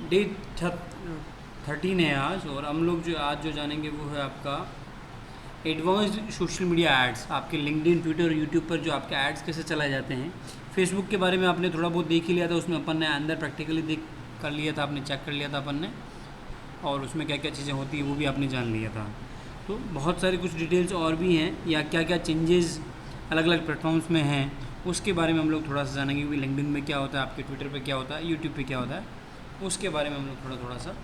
Day 13 है आज, और हम लोग जो आज जो जानेंगे वो है आपका एडवांस्ड सोशल मीडिया एड्स। आपके लिंक्डइन, ट्विटर और यूट्यूब पर जो आपके एड्स कैसे चलाए जाते हैं। फेसबुक के बारे में आपने थोड़ा बहुत देख ही लिया था, उसमें अपन ने अंदर प्रैक्टिकली देख कर लिया था, आपने चेक कर लिया था अपन ने, और उसमें क्या क्या चीज़ें होती हैं वो भी आपने जान लिया था। तो बहुत सारी कुछ डिटेल्स और भी हैं, या क्या क्या चेंजेस अलग अलग प्लेटफॉर्म्स में हैं उसके बारे में हम लोग थोड़ा सा जानेंगे कि लिंक्डइन में क्या होता है, आपके ट्विटर पे क्या होता है, यूट्यूब पे क्या होता है, उसके बारे में हम लोग थोड़ा थोड़ा सा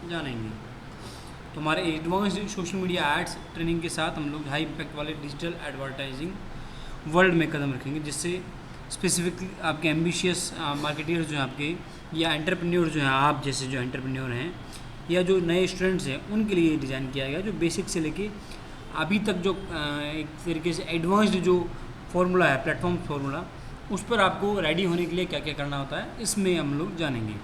जानेंगे। तो हमारे advanced social media ads training के साथ हम लोग हाई इम्पैक्ट वाले डिजिटल एडवर्टाइजिंग वर्ल्ड में कदम रखेंगे, जिससे स्पेसिफिकली आपके एम्बिशियस मार्केटर्स जो हैं आपके, या एंटरप्रेन्योर जो हैं, आप जैसे जो एंटरप्रेन्योर हैं या जो नए स्टूडेंट्स हैं, उनके लिए डिज़ाइन किया गया, जो बेसिक से लेके अभी तक जो एक तरीके से एडवांस्ड जो फॉर्मूला है, प्लेटफॉर्म फॉर्मूला, उस पर आपको रेडी होने के लिए क्या क्या करना होता है इसमें हम लोग जानेंगे।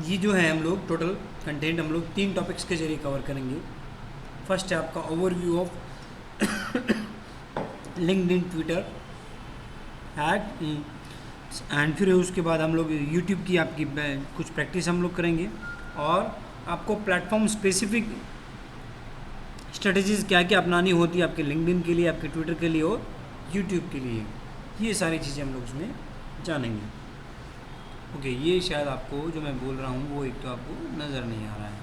ये जो है हम लोग टोटल कंटेंट हम लोग 3 टॉपिक्स के जरिए कवर करेंगे। फर्स्ट है आपका overview of LinkedIn, Twitter ad, and फिर उसके बाद हम लोग यूट्यूब की आपकी कुछ प्रैक्टिस हम लोग करेंगे, और आपको प्लेटफॉर्म स्पेसिफिक स्ट्रेटजीज़ क्या क्या अपनानी होती है आपके लिंक्डइन के लिए, आपके ट्विटर के लिए और यूट्यूब के लिए। ये सारी चीज़ें हम लोग उसमें जानेंगे। ओके, ये शायद आपको जो मैं बोल रहा हूँ वो एक तो आपको नज़र नहीं आ रहा है,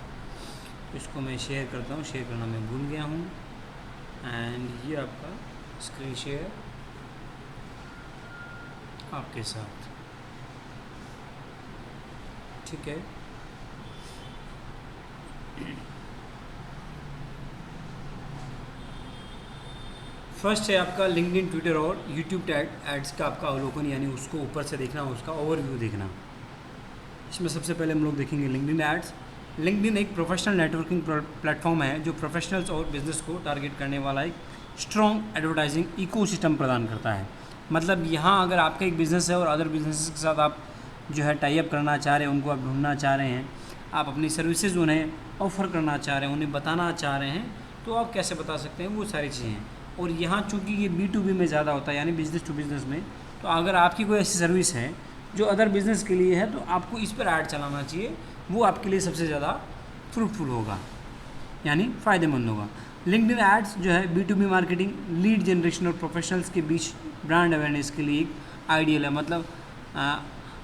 तो इसको मैं शेयर करता हूँ। शेयर करना मैं भूल गया हूँ, एंड ये आपका स्क्रीन शेयर आपके साथ, ठीक है। फर्स्ट है आपका लिंक्डइन, ट्विटर और यूट्यूब एड्स का आपका अवलोकन, यानी उसको ऊपर से देखना, उसका ओवरव्यू देखना। इसमें सबसे पहले हम लोग देखेंगे लिंक्डइन एड्स। लिंक्डइन एक प्रोफेशनल नेटवर्किंग प्लेटफॉर्म है जो प्रोफेशनल्स और बिजनेस को टारगेट करने वाला एक स्ट्रॉन्ग एडवर्टाइजिंग इकोसिस्टम प्रदान करता है। मतलब यहाँ अगर आपका एक बिज़नेस है और अदर बिजनेस के साथ आप जो है टाई अप करना चाह रहे हैं, उनको आप ढूंढना चाह रहे हैं, आप अपनी सर्विसेज उन्हें ऑफ़र करना चाह रहे हैं, उन्हें बताना चाह रहे हैं, तो आप कैसे बता सकते हैं, वो सारी चीज़ें हैं। और यहाँ चूँकि ये B2B में ज़्यादा होता है, यानी बिज़नेस टू बिज़नेस में, तो अगर आपकी कोई ऐसी सर्विस है जो अदर बिज़नेस के लिए है, तो आपको इस पर ऐड चलाना चाहिए, वो आपके लिए सबसे ज़्यादा फ्रूटफुल होगा, यानी फ़ायदेमंद होगा। लिंक्डइन एड्स जो है B2B मार्केटिंग, लीड जनरेशन और प्रोफेशनल्स के बीच ब्रांड अवेयरनेस के लिए एक आइडियल है। मतलब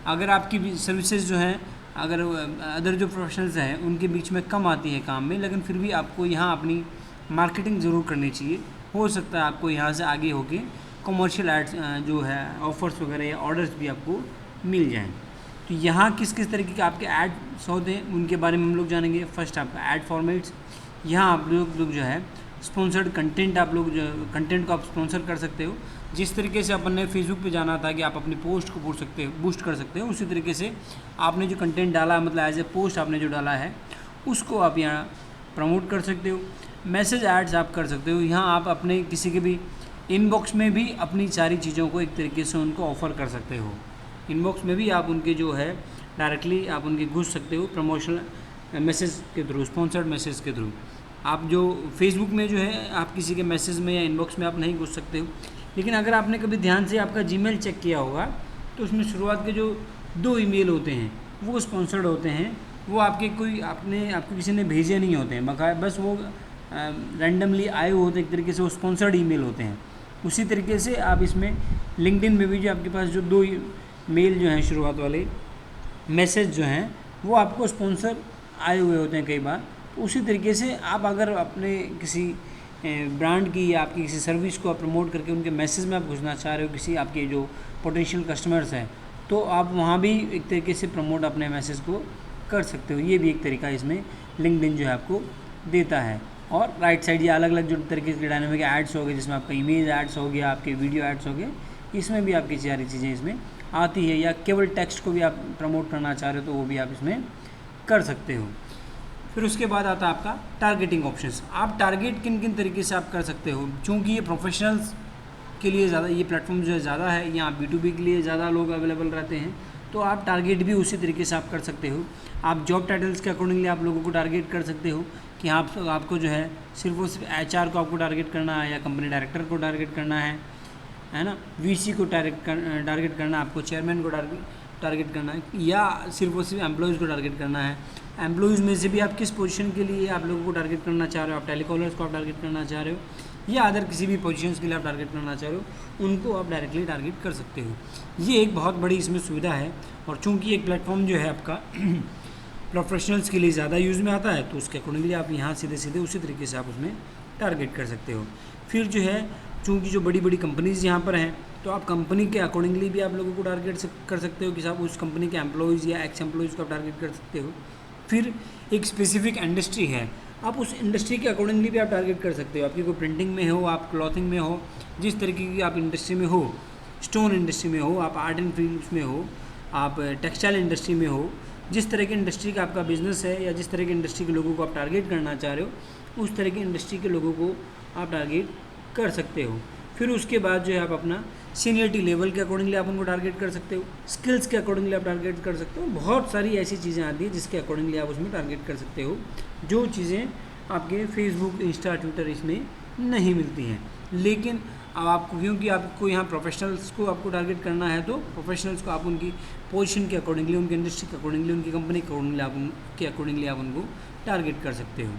अगर आपकी सर्विसेज जो हैं, अगर अदर जो प्रोफेशनल्स हैं उनके बीच में कम आती है काम में, लेकिन फिर भी आपको यहाँ अपनी मार्केटिंग ज़रूर करनी चाहिए। हो सकता है आपको यहाँ से आगे होके कमर्शियल एड्स जो है ऑफर्स वगैरह या ऑर्डर्स भी आपको मिल जाएँ। तो यहाँ किस किस तरीके के आपके एड्स होते हैं उनके बारे में हम लोग जानेंगे। फर्स्ट आपका ऐड फॉर्मेट्स, यहाँ आप लोग जो है स्पॉन्सर्ड कंटेंट, आप लोग जो कंटेंट को आप स्पॉन्सर कर सकते हो। जिस तरीके से अपन ने फेसबुक पे जाना था कि आप अपनी पोस्ट को बूस्ट कर सकते हो, उसी तरीके से आपने जो कंटेंट डाला, मतलब एज ए पोस्ट आपने जो डाला है, उसको आप यहाँ प्रमोट कर सकते हो। मैसेज एड्स आप कर सकते हो, यहाँ आप अपने किसी के भी इनबॉक्स में भी अपनी सारी चीज़ों को एक तरीके से उनको ऑफ़र कर सकते हो। इनबॉक्स में भी आप उनके जो है डायरेक्टली आप उनके घुस सकते हो प्रमोशनल मैसेज के थ्रू, स्पॉन्सर्ड मैसेज के थ्रू। आप जो फेसबुक में जो है आप किसी के मैसेज में या इनबॉक्स में आप नहीं घुस सकते हो। लेकिन अगर आपने कभी ध्यान से आपका जीमेल चेक किया होगा, तो उसमें शुरुआत के जो 2 ईमेल होते हैं वो स्पॉन्सर्ड होते हैं। वो आपके कोई आपको किसी ने भेजे नहीं होते हैं, बस वो रैंडमली आए हुए होते हैं, एक तरीके से वो स्पॉन्सर्ड ईमेल होते हैं। उसी तरीके से आप इसमें लिंक्डइन में भी जो आपके पास जो 2 मेल जो हैं शुरुआत वाले मैसेज जो हैं वो आपको स्पॉन्सर आए हुए होते हैं कई बार। तो उसी तरीके से आप अगर अपने किसी ब्रांड की या आपकी किसी सर्विस को आप प्रमोट करके उनके मैसेज में आप घुसना चाह रहे हो, किसी आपके जो पोटेंशियल कस्टमर्स हैं, तो आप वहाँ भी एक तरीके से प्रमोट अपने मैसेज को कर सकते हो। ये भी एक तरीका इसमें लिंक्डइन जो है आपको देता है। और राइट साइड ये अलग अलग जो तरीके के डायनामिक एड्स हो गए, जिसमें आपका इमेज एड्स हो गया, आपके वीडियो एड्स हो गए, इसमें भी आपकी सारी चीज़ें इसमें आती है। या केवल टेक्स्ट को भी आप प्रमोट करना चाह रहे हो तो वो भी आप इसमें कर सकते हो। फिर उसके बाद आता है आपका टारगेटिंग ऑप्शंस। आप टारगेट किन किन तरीके से आप कर सकते हो, चूँकि ये प्रोफेशनल्स के लिए ज़्यादा, ये प्लेटफॉर्म जो है ज़्यादा है, यहाँ B2B के लिए ज़्यादा लोग अवेलेबल रहते हैं, तो आप टारगेट भी उसी तरीके से आप कर सकते हो। आप जॉब टाइटल्स के अकॉर्डिंगली आप लोगों को टारगेट कर सकते हो कि आपको जो है सिर्फ और सिर्फ HR को आपको टारगेट करना है, या कंपनी डायरेक्टर को टारगेट करना है, है ना, वीसी को टारगेट करना है, आपको चेयरमैन को टारगेट करना है, या सिर्फ और सिर्फ एम्प्लॉयज़ को टारगेट करना है। एम्प्लॉयज़ में से भी आप किस पोजीशन के लिए आप लोगों को टारगेट करना चाह रहे हो, आप टेलीकॉलर्स को आप टारगेट करना चाह रहे हो या अदर किसी भी पोजीशंस के लिए आप टारगेट करना चाह रहे हो, उनको आप डायरेक्टली टारगेट कर सकते हो। ये एक बहुत बड़ी इसमें सुविधा है। और चूँकि एक प्लेटफॉर्म जो है आपका प्रोफेशनल्स के लिए ज़्यादा यूज़ में आता है, तो उसके अकॉर्डिंगली आप यहाँ सीधे सीधे उसी तरीके से आप उसमें टारगेट कर सकते हो। फिर जो है चूँकि जो बड़ी बड़ी कंपनीज़ यहाँ पर हैं, तो आप कंपनी के अकॉर्डिंगली भी आप लोगों को टारगेट कर सकते हो कि साहब उस कंपनी के एम्प्लॉयज़ या एक्स एम्प्लॉयज़ को आप टारगेट कर सकते हो। फिर एक स्पेसिफिक इंडस्ट्री है, आप उस इंडस्ट्री के अकॉर्डिंगली भी आप टारगेट कर सकते हो। आपकी कोई प्रिंटिंग में हो, आप क्लॉथिंग में हो, जिस तरीके की आप इंडस्ट्री में हो, स्टोन इंडस्ट्री में हो, आप आर्ट एंड फिल्म्स में हो, आप टेक्सटाइल इंडस्ट्री में हो, जिस तरह की इंडस्ट्री का आपका बिजनेस है या जिस तरह की इंडस्ट्री के लोगों को आप टारगेट करना चाह रहे हो, उस तरह की इंडस्ट्री के लोगों को आप टारगेट कर सकते हो। फिर उसके बाद जो है आप अपना सीनियरिटी लेवल के अकॉर्डिंगली आप उनको टारगेट कर सकते हो, स्किल्स के अकॉर्डिंगली आप टारगेट कर सकते हो। बहुत सारी ऐसी चीज़ें आती हैं जिसके अकॉर्डिंगली आप उसमें टारगेट कर सकते हो, जो चीज़ें आपके फेसबुक, इंस्टा, ट्विटर इसमें नहीं मिलती हैं। लेकिन अब आपको, क्योंकि आपको यहाँ प्रोफेशनल्स को आपको टारगेट करना है, तो प्रोफेशनल्स को आप उनकी पोजीशन के अकॉर्डिंगली, उनकी इंडस्ट्री के अकॉर्डिंगली, उनकी कंपनी के अकॉर्डिंगली आप उनको टारगेट कर सकते हो।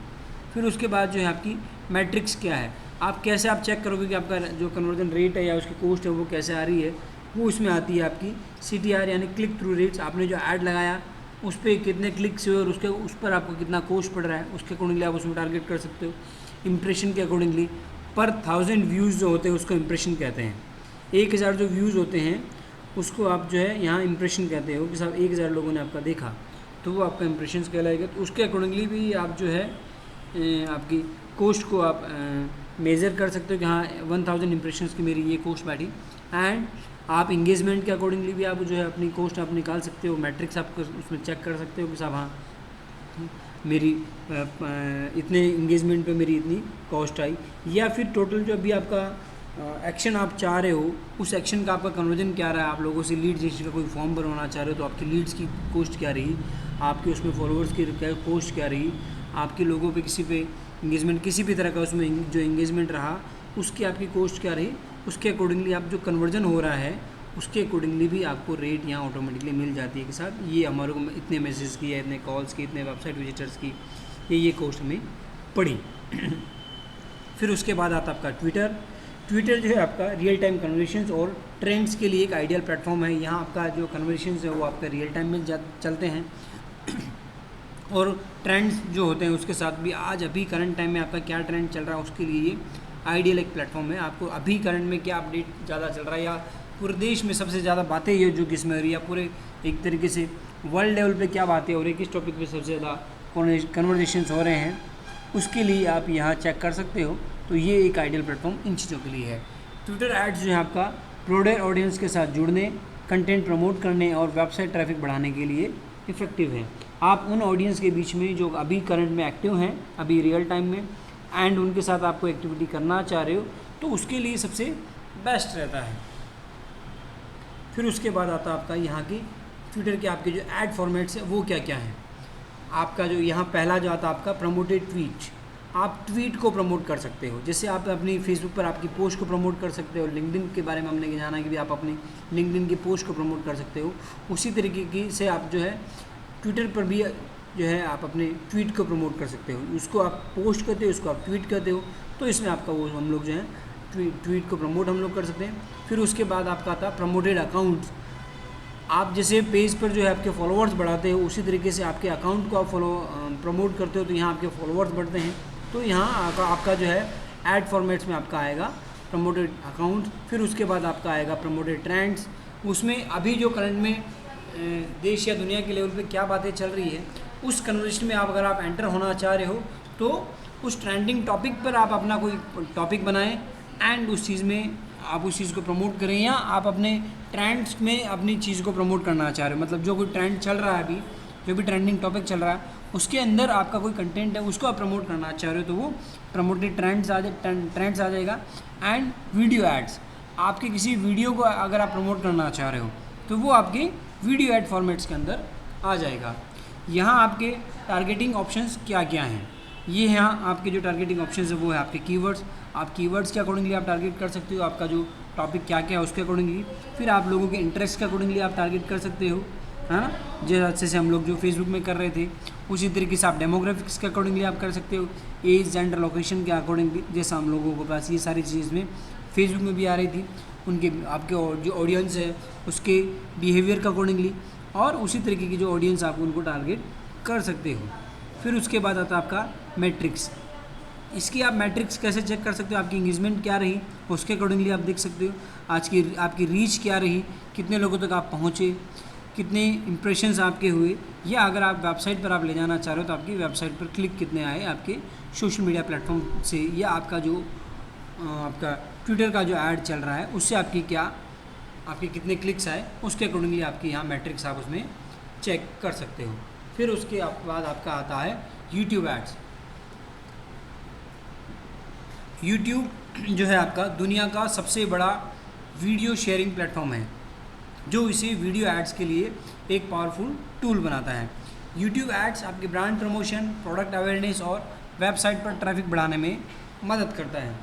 फिर उसके बाद जो है आपकी मैट्रिक्स क्या है, आप कैसे आप चेक करोगे कि आपका जो कन्वर्जन रेट है या उसकी कॉस्ट है वो कैसे आ रही है, वो इसमें आती है आपकी CTR यानी क्लिक थ्रू रेट्स। आपने जो ऐड लगाया उस पर कितने क्लिक्स हुए और उस पर आपको कितना कॉस्ट पड़ रहा है, उसके अकॉर्डिंगली आप उसमें टारगेट कर सकते हो। इंप्रेशन के अकॉर्डिंगली पर 1000 व्यूज़ जो होते हैं उसको इंप्रेशन कहते हैं। 1000 जो व्यूज़ होते हैं उसको आप जो है यहाँ इंप्रेशन कहते हो कि साहब 1000 लोगों ने आपका देखा, तो वो आपका इंप्रेशन कहलाएगा। तो उसके अकॉर्डिंगली भी आप जो है आपकी कॉस्ट को आप मेज़र कर सकते हो कि हाँ 1000 इंप्रेशंस की मेरी ये कॉस्ट बैठी। एंड आप इंगेजमेंट के अकॉर्डिंगली भी आप जो है अपनी कॉस्ट आप निकाल सकते हो, मैट्रिक्स आप उसमें चेक कर सकते हो कि साहब हाँ मेरी इतने इंगेजमेंट पे मेरी इतनी कॉस्ट आई। या फिर टोटल जो अभी आपका एक्शन आप चाह रहे हो, उस एक्शन का आपका कन्वर्जन क्या रहा है, आप लोगों से लीड रजिस्टर का कोई फॉर्म भरवाना चाह रहे हो तो आपकी लीड्स की कॉस्ट क्या रही, आपके उसमें फॉलोअर्स की कॉस्ट क्या रही, आपके लोगों पे किसी पे इंगेजमेंट, किसी भी तरह का उसमें जो इंगेजमेंट रहा उसकी आपकी कॉस्ट क्या रही, उसके अकॉर्डिंगली आप जो कन्वर्जन हो रहा है उसके अकॉर्डिंगली भी आपको रेट यहाँ ऑटोमेटिकली मिल जाती है कि साहब ये हमारे को इतने मैसेज की है, इतने कॉल्स की, इतने वेबसाइट विजिटर्स की, ये कॉस्ट हमें पड़ी। फिर उसके बाद आता आपका ट्विटर जो है आपका रियल टाइम कन्वर्सेशंस और ट्रेंड्स के लिए एक आइडियल प्लेटफॉर्म है। यहाँ आपका जो कन्वर्सेशंस है वो आपका रियल टाइम में चलते हैं और ट्रेंड्स जो होते हैं उसके साथ भी आज अभी करंट टाइम में आपका क्या ट्रेंड चल रहा है उसके लिए ये आइडियल एक प्लेटफॉर्म है। आपको अभी करंट में क्या अपडेट ज़्यादा चल रहा है या पूरे देश में सबसे ज़्यादा बातें ये जो किस में हो रही है, पूरे एक तरीके से वर्ल्ड लेवल पे क्या बातें हो रही है, किस टॉपिक पे सबसे ज़्यादा कन्वर्सेशंस हो रहे हैं, उसके लिए आप यहाँ चेक कर सकते हो। तो ये एक आइडियल प्लेटफॉर्म इन चीज़ों के लिए है। ट्विटर एड्स जो है आपका ब्रॉडर ऑडियंस के साथ जुड़ने, कंटेंट प्रमोट करने और वेबसाइट ट्रैफिक बढ़ाने के लिए इफ़ेक्टिव है। आप उन ऑडियंस के बीच में जो अभी करंट में एक्टिव हैं, अभी रियल टाइम में, एंड उनके साथ आपको एक्टिविटी करना चाह रहे हो तो उसके लिए सबसे बेस्ट रहता है। फिर उसके बाद आता आपका यहाँ की ट्विटर के आपके जो ऐड फॉर्मेट्स है वो क्या क्या है। आपका जो यहाँ पहला जो आता आपका प्रमोटेड ट्वीट, आप ट्वीट को प्रमोट कर सकते हो। जैसे आप अपनी फेसबुक पर आपकी पोस्ट को प्रमोट कर सकते हो, लिंक्डइन के बारे में हमने जाना कि भी आप अपनी लिंक्डइन की पोस्ट को प्रमोट कर सकते हो, उसी तरीके की से आप जो है ट्विटर पर भी जो है आप अपने ट्वीट को प्रमोट कर सकते हो। उसको आप पोस्ट करते हो, उसको आप ट्वीट करते हो, तो इसमें आपका वो हम लोग जो है ट्वीट को प्रमोट हम लोग कर सकते हैं। फिर उसके बाद आपका आता प्रमोटेड अकाउंट्स। आप जैसे पेज पर जो है आपके फॉलोअर्स बढ़ाते हो उसी तरीके से आपके अकाउंट को आप प्रमोट करते हो तो यहाँ आपके फॉलोअर्स बढ़ते हैं। तो यहाँ आपका जो है ऐड फॉर्मेट्स में आपका आएगा प्रमोटेड अकाउंट। फिर उसके बाद आपका आएगा प्रमोटेड ट्रेंड्स। उसमें अभी जो करंट में देश या दुनिया के लेवल पे क्या बातें चल रही है उस कन्वर्सेशन में आप अगर आप एंटर होना चाह रहे हो तो उस ट्रेंडिंग टॉपिक पर आप अपना कोई टॉपिक बनाएं एंड उस चीज़ में आप उस चीज़ को प्रमोट करें, या आप अपने ट्रेंड्स में अपनी चीज़ को प्रमोट करना चाह रहे हो, मतलब जो कोई ट्रेंड चल रहा है अभी, जो भी ट्रेंडिंग टॉपिक चल रहा है उसके अंदर आपका कोई कंटेंट है उसको आप प्रमोट करना चाह रहे हो तो वो प्रमोटेड ट्रेंड्स आ जाएगा। एंड वीडियो एड्स, आपके किसी वीडियो को अगर आप प्रमोट करना चाह रहे हो तो वो आपके वीडियो एड फॉर्मेट्स के अंदर आ जाएगा। यहाँ आपके टारगेटिंग ऑप्शंस क्या क्या हैं ये यहाँ आपके जो टारगेटिंग ऑप्शन है वो है आपके कीवर्ड्स। आप कीवर्ड्स के अकॉर्डिंगली आप टारगेट कर सकते हो, आपका जो टॉपिक क्या क्या है उसके अकॉर्डिंगली। फिर आप लोगों के इंटरेस्ट के अकॉर्डिंगली आप टारगेट कर सकते हो, है ना, जैसे हम लोग जो फेसबुक में कर रहे थे उसी तरीके से आप डेमोग्राफिक्स के अकॉर्डिंगली आप कर सकते हो, एज जेंडर लोकेशन के अकॉर्डिंगली, जैसा हम लोगों के पास ये सारी चीज़ में फेसबुक में भी आ रही थी, उनके आपके जो ऑडियंस है उसके बिहेवियर के अकॉर्डिंगली, और उसी तरीके की जो ऑडियंस आप उनको टारगेट कर सकते हो। फिर उसके बाद आता है आपका मैट्रिक्स। इसकी आप मैट्रिक्स कैसे चेक कर सकते हो, आपकी इंगेजमेंट क्या रही उसके अकॉर्डिंगली आप देख सकते हो, आज की आपकी रीच क्या रही, कितने लोगों तक आप पहुँचे, कितने इंप्रेशंस आपके हुए, या अगर आप वेबसाइट पर आप ले जाना चाह रहे हो तो आपकी वेबसाइट पर क्लिक कितने आए आपके सोशल मीडिया प्लेटफॉर्म से, या आपका जो आपका ट्विटर का जो ऐड चल रहा है उससे आपके कितने क्लिक्स आए, उसके अकॉर्डिंगली आपकी यहाँ मैट्रिक्स आप उसमें चेक कर सकते हो। फिर उसके बाद आपका आता है यूट्यूब एड्स। यूट्यूब जो है आपका दुनिया का सबसे बड़ा वीडियो शेयरिंग प्लेटफॉर्म है, जो इसे वीडियो एड्स के लिए एक पावरफुल टूल बनाता है। यूट्यूब एड्स आपके ब्रांड प्रमोशन, प्रोडक्ट अवेयरनेस और वेबसाइट पर ट्रैफिक बढ़ाने में मदद करता है।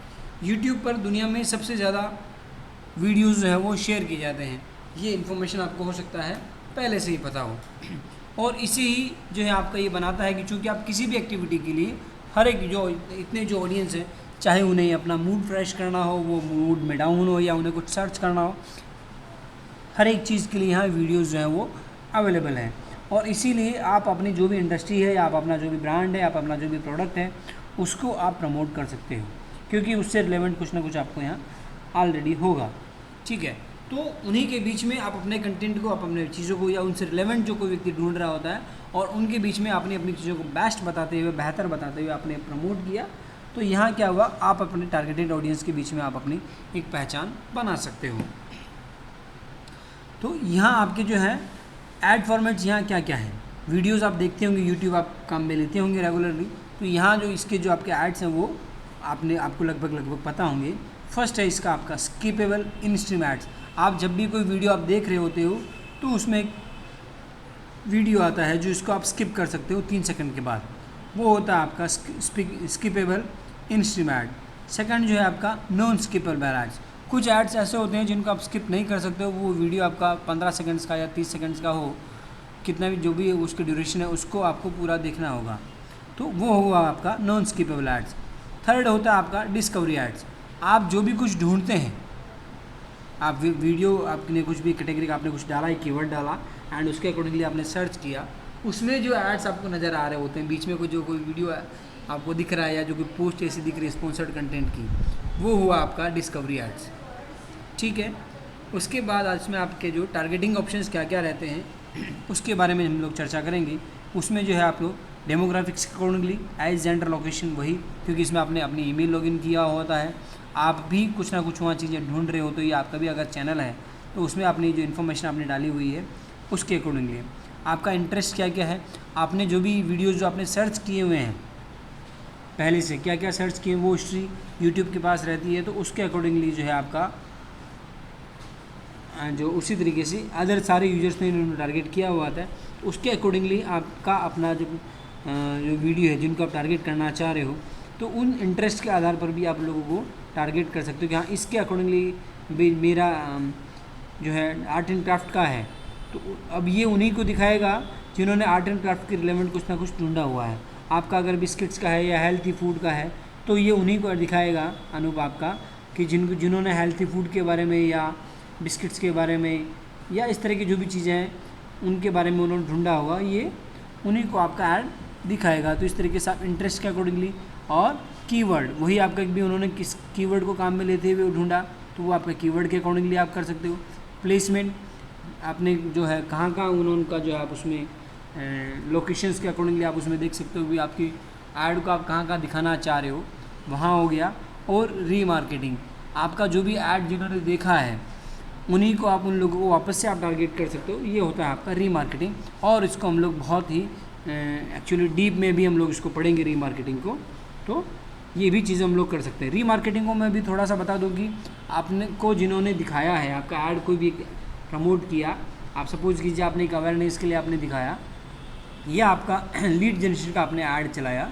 यूट्यूब पर दुनिया में सबसे ज़्यादा वीडियोज़ जो है वो शेयर किए जाते हैं, ये इन्फॉर्मेशन आपको हो सकता है पहले से ही पता हो, और इसे ही जो है आपका ये बनाता है कि चूँकि आप किसी भी एक्टिविटी के लिए हर एक जो इतने जो ऑडियंस है, चाहे उन्हें अपना मूड फ्रेश करना हो, वो मूड में डाउन हो, या उन्हें कुछ सर्च करना हो, हर एक चीज़ के लिए यहाँ वीडियोज़ जो हैं वो अवेलेबल हैं। और इसीलिए आप अपनी जो भी इंडस्ट्री है, या आप अपना जो भी ब्रांड है, आप अपना जो भी प्रोडक्ट है उसको आप प्रमोट कर सकते हो, क्योंकि उससे रिलेवेंट कुछ ना कुछ आपको यहाँ ऑलरेडी होगा। ठीक है, तो उन्हीं के बीच में आप अपने कंटेंट को, आप अपने चीज़ों को, या उनसे रिलेवेंट जो कोई व्यक्ति ढूंढ रहा होता है, और उनके बीच में आपने अपनी चीज़ों को बेस्ट बताते हुए, बेहतर बताते हुए आपने प्रमोट किया, तो यहाँ क्या हुआ, आप अपने टारगेटेड ऑडियंस के बीच में आप अपनी एक पहचान बना सकते हो। तो यहाँ आपके जो है ऐड फॉर्मेट्स यहाँ क्या क्या है, वीडियोस आप देखते होंगे, यूट्यूब आप काम में लेते होंगे रेगुलरली, तो यहाँ जो इसके जो आपके एड्स हैं वो आपको लगभग पता होंगे। फर्स्ट है इसका आपका स्किपेबल इन स्ट्रीम एड्स। आप जब भी कोई वीडियो आप देख रहे होते हो तो उसमें एक वीडियो आता है जो इसको आप स्किप कर सकते हो 3 सेकंड के बाद, वो होता है आपका स्किपेबल इन स्ट्रीम ऐड। सेकंड जो है आपका नॉन स्किपेबल एड्स। कुछ एड्स ऐसे होते हैं जिनको आप स्किप नहीं कर सकते हो, वो वीडियो आपका 15 सेकंड्स का या 30 सेकंड्स का हो, कितना भी जो भी उसकी ड्यूरेशन है उसको आपको पूरा देखना होगा, तो वो होगा आपका नॉन स्किपेबल एड्स। थर्ड होता है आपका डिस्कवरी एड्स। आप जो भी कुछ ढूंढते हैं, आप वीडियो आपने कुछ भी कैटेगरी का आपने कुछ डाला, एक कीवर्ड डाला एंड उसके अकॉर्डिंगली आपने सर्च किया, उसमें जो एड्स आपको नज़र आ रहे होते हैं, बीच में कोई वीडियो आपको दिख रहा है या जो कोई पोस्ट ऐसी दिख रही है स्पॉन्सर्ड कंटेंट की, वो हुआ आपका डिस्कवरी एड्स। ठीक है, उसके बाद आज में आपके जो टारगेटिंग ऑप्शंस क्या क्या रहते हैं उसके बारे में हम लोग चर्चा करेंगे। उसमें जो है आप लोग डेमोग्राफिक्स के अकॉर्डिंगली, एज जेंडर लोकेशन, वही क्योंकि इसमें आपने अपनी ईमेल लॉगिन किया होता है, आप भी कुछ ना कुछ वहाँ चीज़ें ढूंढ रहे हो, तो ये आपका भी अगर चैनल है तो उसमें अपनी जो इन्फॉर्मेशन आपने डाली हुई है उसके अकॉर्डिंगली आपका इंटरेस्ट क्या क्या है, आपने जो भी वीडियोज़ जो आपने सर्च किए हुए हैं पहले से क्या क्या सर्च किए, वो हिस्ट्री यूट्यूब के पास रहती है, तो उसके अकॉर्डिंगली जो है आपका जो उसी तरीके से अदर सारे यूजर्स ने इन्होंने टारगेट किया हुआ था, उसके अकॉर्डिंगली आपका अपना जो वीडियो है जिनको आप टारगेट करना चाह रहे हो, तो उन इंटरेस्ट के आधार पर भी आप लोगों को टारगेट कर सकते हो कि हाँ इसके अकॉर्डिंगली मेरा जो है आर्ट एंड क्राफ्ट का है, तो अब ये उन्हीं को दिखाएगा जिन्होंने आर्ट एंड क्राफ्ट के रिलेवेंट कुछ ना कुछ ढूंढा हुआ है। आपका अगर बिस्किट्स का है या हेल्थी फूड का है तो ये उन्हीं को दिखाएगा अनूप आपका कि जिन्होंने हेल्थी फूड के बारे में या बिस्किट्स के बारे में या इस तरह की जो भी चीज़ें हैं उनके बारे में उन्होंने ढूंढा होगा, ये उन्हीं को आपका ऐड दिखाएगा। तो इस तरीके से आप इंटरेस्ट के अकॉर्डिंगली, और कीवर्ड वही आपका भी उन्होंने किस कीवर्ड को काम में लेते हुए ढूंढा तो वो आपका कीवर्ड के अकॉर्डिंगली आप कर सकते हो। प्लेसमेंट आपने जो है कहाँ उनका जो है आप उसमें लोकेशंस के अकॉर्डिंगली आप उसमें देख सकते हो भी आपकी ऐड को आप कहाँ दिखाना चाह रहे हो, वहाँ हो गया। और रीमार्केटिंग, आपका जो भी ऐड जिन्होंने देखा है उन्हीं को आप उन लोगों को वापस से आप टारगेट कर सकते हो, ये होता है आपका रीमार्केटिंग। और इसको हम लोग बहुत ही एक्चुअली डीप में भी हम लोग इसको पढ़ेंगे रीमार्केटिंग को, तो ये भी चीज़ें हम लोग कर सकते हैं। रीमार्केटिंग को मैं भी थोड़ा सा बता दूँ कि आपने को जिन्होंने दिखाया है आपका ऐड कोई भी प्रमोट किया, आप सपोज कीजिए आपने एक अवेयरनेस के लिए आपने दिखाया या आपका लीड जनरेशन का आपने ऐड चलाया,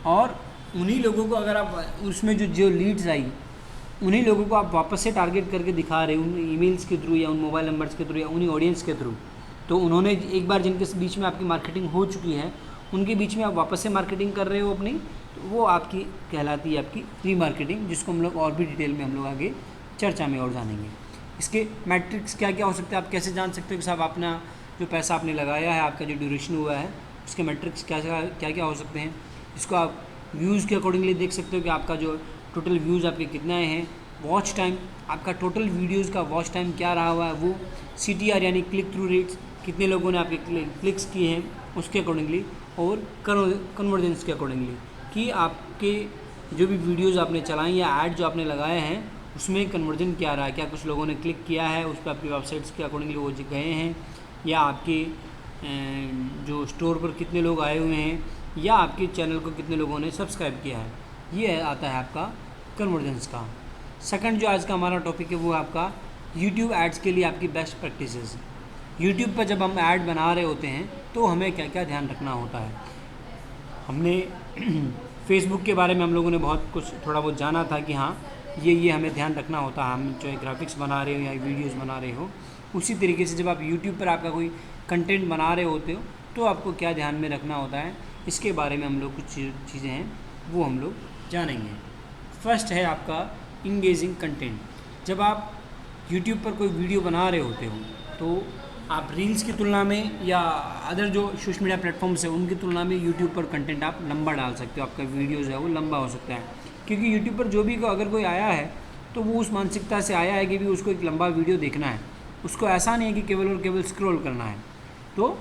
और उन्हीं लोगों को अगर आप उसमें जो लीड्स आई उन्हीं लोगों को आप वापस से टारगेट करके दिखा रहे हो उन ईमेल्स के थ्रू या उन मोबाइल नंबर्स के थ्रू या उन्हीं ऑडियंस के थ्रू, तो उन्होंने एक बार जिनके बीच में आपकी मार्केटिंग हो चुकी है उनके बीच में आप वापस से मार्केटिंग कर रहे हो अपनी, तो वो आपकी कहलाती है आपकी री मार्केटिंग, जिसको हम लोग और भी डिटेल में हम लोग आगे चर्चा में और जानेंगे। इसके मैट्रिक्स क्या क्या हो सकते हैं, आप कैसे जान सकते हो कि साहब अपना जो पैसा आपने लगाया है, आपका जो ड्यूरेशन हुआ है, उसके मैट्रिक्स क्या क्या हो सकते हैं। इसको आप व्यूज़ के अकॉर्डिंगली देख सकते हो कि आपका जो टोटल व्यूज़ आपके कितना हैं, वॉच टाइम, आपका टोटल वीडियोज़ का वॉच टाइम क्या रहा हुआ है, वो CTR यानी क्लिक थ्रू रेट्स, कितने लोगों ने आपके क्लिक्स किए हैं उसके अकॉर्डिंगली, और कन्वर्जेंस के अकॉर्डिंगली कि आपके जो भी वीडियोज़ आपने चलाई या ऐड जो आपने लगाए हैं उसमें कन्वर्जन क्या रहा है, क्या कुछ लोगों ने क्लिक किया है उस पर, आपकी वेबसाइट्स के अकॉर्डिंगली वो गए हैं, या आपके जो स्टोर पर कितने लोग आए हुए हैं, या आपके चैनल को कितने लोगों ने सब्सक्राइब किया है। ये आता है आपका कन्वर्जेंस का। सेकंड जो आज का हमारा टॉपिक है वो आपका यूट्यूब एड्स के लिए आपकी बेस्ट प्रैक्टिसेस। यूट्यूब पर जब हम ऐड बना रहे होते हैं तो हमें क्या क्या ध्यान रखना होता है। हमने फेसबुक के बारे में हम लोगों ने बहुत कुछ थोड़ा बहुत जाना था कि हाँ ये हमें ध्यान रखना होता है, हम चाहे ग्राफिक्स बना रहे हो या वीडियोस बना रहे हो। उसी तरीके से जब आप यूट्यूब पर आपका कोई कंटेंट बना रहे होते हो तो आपको क्या ध्यान में रखना होता है, इसके बारे में हम लोग कुछ चीज़ें हैं वो हम लोग जानेंगे। फर्स्ट है आपका इंगेजिंग कंटेंट। जब आप यूट्यूब पर कोई वीडियो बना रहे होते हो तो आप रील्स की तुलना में या अदर जो सोशल मीडिया प्लेटफॉर्म्स है उनकी तुलना में यूट्यूब पर कंटेंट आप लंबा डाल सकते हो, आपका वीडियोज़ है वो लंबा हो सकता है, क्योंकि यूट्यूब पर जो भी अगर कोई आया है तो वो उस मानसिकता से आया है कि भी उसको एक लंबा वीडियो देखना है, उसको ऐसा नहीं है कि केवल और केवल स्क्रॉल करना है। तो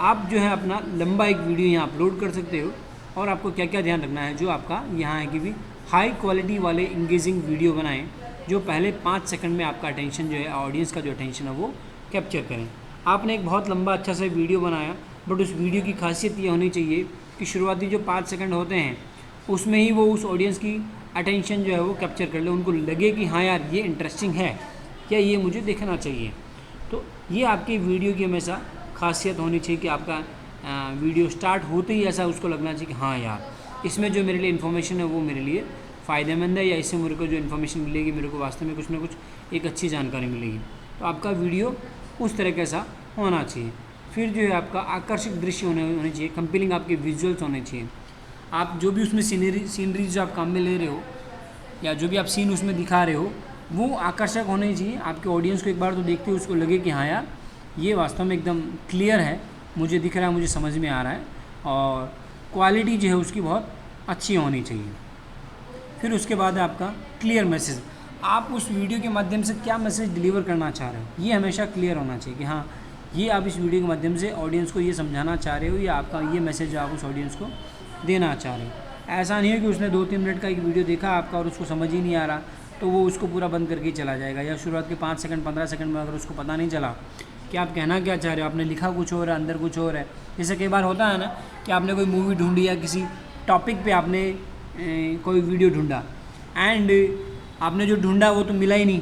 आप जो है अपना लंबा एक वीडियो यहाँ अपलोड कर सकते हो, और आपको क्या क्या ध्यान रखना है जो आपका यहाँ है कि भी हाई क्वालिटी वाले इंगेजिंग वीडियो बनाएं जो पहले 5 सेकंड में आपका अटेंशन जो है, ऑडियंस का जो अटेंशन है वो कैप्चर करें। आपने एक बहुत लंबा अच्छा सा वीडियो बनाया, बट उस वीडियो की खासियत ये होनी चाहिए कि शुरुआती जो 5 सेकंड होते हैं उसमें ही वो उस ऑडियंस की अटेंशन जो है वो कैप्चर कर ले, उनको लगे कि हाँ यार ये इंटरेस्टिंग है, क्या ये मुझे देखना चाहिए। तो ये आपकी वीडियो की हमेशा खासियत होनी चाहिए कि आपका वीडियो स्टार्ट होते ही ऐसा उसको लगना चाहिए कि हाँ यार इसमें जो मेरे लिए इन्फॉर्मेशन है वो मेरे लिए फ़ायदेमंद है, या इससे मेरे को जो इन्फॉर्मेशन मिलेगी मेरे को वास्तव में कुछ ना कुछ एक अच्छी जानकारी मिलेगी। तो आपका वीडियो उस तरह कैसा होना चाहिए। फिर जो है आपका आकर्षक दृश्य होने चाहिए, कंपेलिंग आपके विजुअल्स होने चाहिए। आप जो भी उसमें सीनरी जो आप काम में ले रहे हो या जो भी आप सीन उसमें दिखा रहे हो वो आकर्षक होने चाहिए। आपके ऑडियंस को एक बार तो देखते हुए उसको लगे कि हाँ यार ये वास्तव में एकदम क्लियर है, मुझे दिख रहा है, मुझे समझ में आ रहा है, और क्वालिटी जो है उसकी बहुत अच्छी होनी चाहिए। फिर उसके बाद है आपका क्लियर मैसेज। आप उस वीडियो के माध्यम से क्या मैसेज डिलीवर करना चाह रहे हो ये हमेशा क्लियर होना चाहिए कि हाँ ये आप इस वीडियो के माध्यम से ऑडियंस को ये समझाना चाह रहे हो, या आपका ये मैसेज आप उस ऑडियंस को देना चाह रहे हो। ऐसा नहीं है कि उसने 2-3 मिनट का एक वीडियो देखा आपका और उसको समझ ही नहीं आ रहा तो वो उसको पूरा बंद करके चला जाएगा, या शुरुआत के 5 सेकंड 15 सेकंड में अगर उसको पता नहीं चला कि आप कहना क्या चाह रहे हो, आपने लिखा कुछ और है अंदर कुछ और है। जैसे कई बार होता है ना कि आपने कोई मूवी ढूंढी या किसी टॉपिक पे आपने कोई वीडियो ढूंढा एंड आपने जो ढूंढा वो तो मिला ही नहीं,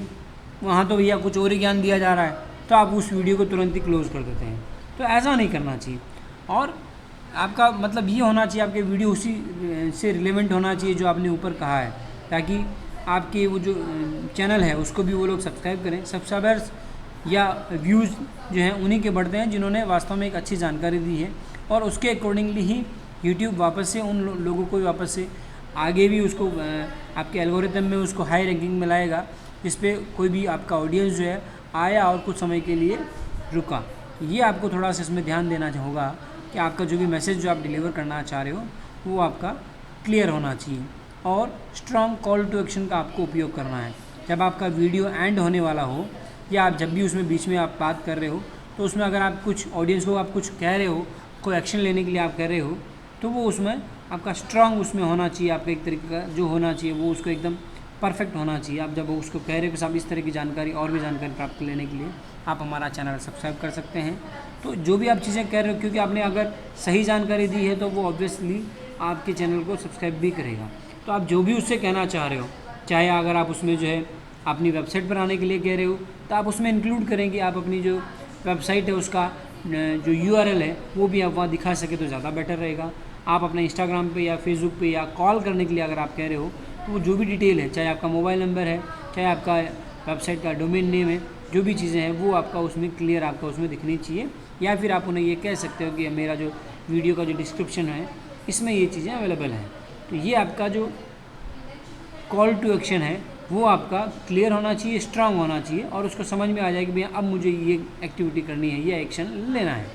वहाँ तो भैया कुछ और ही ज्ञान दिया जा रहा है, तो आप उस वीडियो को तुरंत ही क्लोज़ कर देते हैं। तो ऐसा नहीं करना चाहिए, और आपका मतलब ये होना चाहिए आपके वीडियो उसी से रिलेवेंट होना चाहिए जो आपने ऊपर कहा है, ताकि आपके वो जो चैनल है उसको भी वो लोग सब्सक्राइब करें। सब्सक्राइबर्स या व्यूज़ जो हैं उन्हीं के बढ़ते हैं जिन्होंने वास्तव में एक अच्छी जानकारी दी है, और उसके अकॉर्डिंगली ही यूट्यूब वापस से उन लोगों को वापस से आगे भी उसको आपके एल्गोरिथम में उसको हाई रैंकिंग में लाएगा, जिस पे कोई भी आपका ऑडियंस जो है आया और कुछ समय के लिए रुका। ये आपको थोड़ा सा इसमें ध्यान देना होगा कि आपका जो भी मैसेज जो आप डिलीवर करना चाह रहे हो वो आपका क्लियर होना चाहिए, और स्ट्रॉन्ग कॉल टू एक्शन का आपको उपयोग करना है। जब आपका वीडियो एंड होने वाला हो या आप जब भी उसमें बीच में आप बात कर रहे हो तो उसमें अगर आप कुछ ऑडियंस को आप कुछ कह रहे हो, कोई एक्शन लेने के लिए आप कह रहे हो, तो वो उसमें आपका स्ट्रॉन्ग उसमें होना चाहिए, आपका एक तरीके का जो होना चाहिए वो उसको एकदम परफेक्ट होना चाहिए। आप जब उसको कह रहे हो कि आप इस तरह की जानकारी और भी जानकारी प्राप्त लेने के लिए आप हमारा चैनल सब्सक्राइब कर सकते हैं। तो जो भी आप चीज़ें कह रहे हो, क्योंकि आपने अगर सही जानकारी दी है तो वो ऑब्वियसली आपके चैनल को सब्सक्राइब भी करेगा। तो आप जो भी उससे कहना चाह रहे हो, चाहे अगर आप उसमें जो है अपनी वेबसाइट पर आने के लिए कह रहे हो तो आप उसमें इंक्लूड करें कि आप अपनी जो वेबसाइट है उसका जो URL है वो भी आप वहाँ दिखा सके तो ज़्यादा बेटर रहेगा। आप अपने इंस्टाग्राम पे या फेसबुक पे या कॉल करने के लिए अगर आप कह रहे हो तो वो जो भी डिटेल है, चाहे आपका मोबाइल नंबर है, चाहे आपका वेबसाइट का डोमेन नेम है, जो भी चीज़ें हैं वो आपका उसमें क्लियर आपका उसमें दिखनी चाहिए। या फिर आप उन्हें ये कह सकते हो कि मेरा जो वीडियो का जो डिस्क्रिप्शन है इसमें ये चीज़ें अवेलेबल हैं। तो ये आपका जो कॉल टू एक्शन है वो आपका क्लियर होना चाहिए, स्ट्रांग होना चाहिए, और उसको समझ में आ जाए कि भैया अब मुझे ये एक्टिविटी करनी है, ये एक्शन लेना है।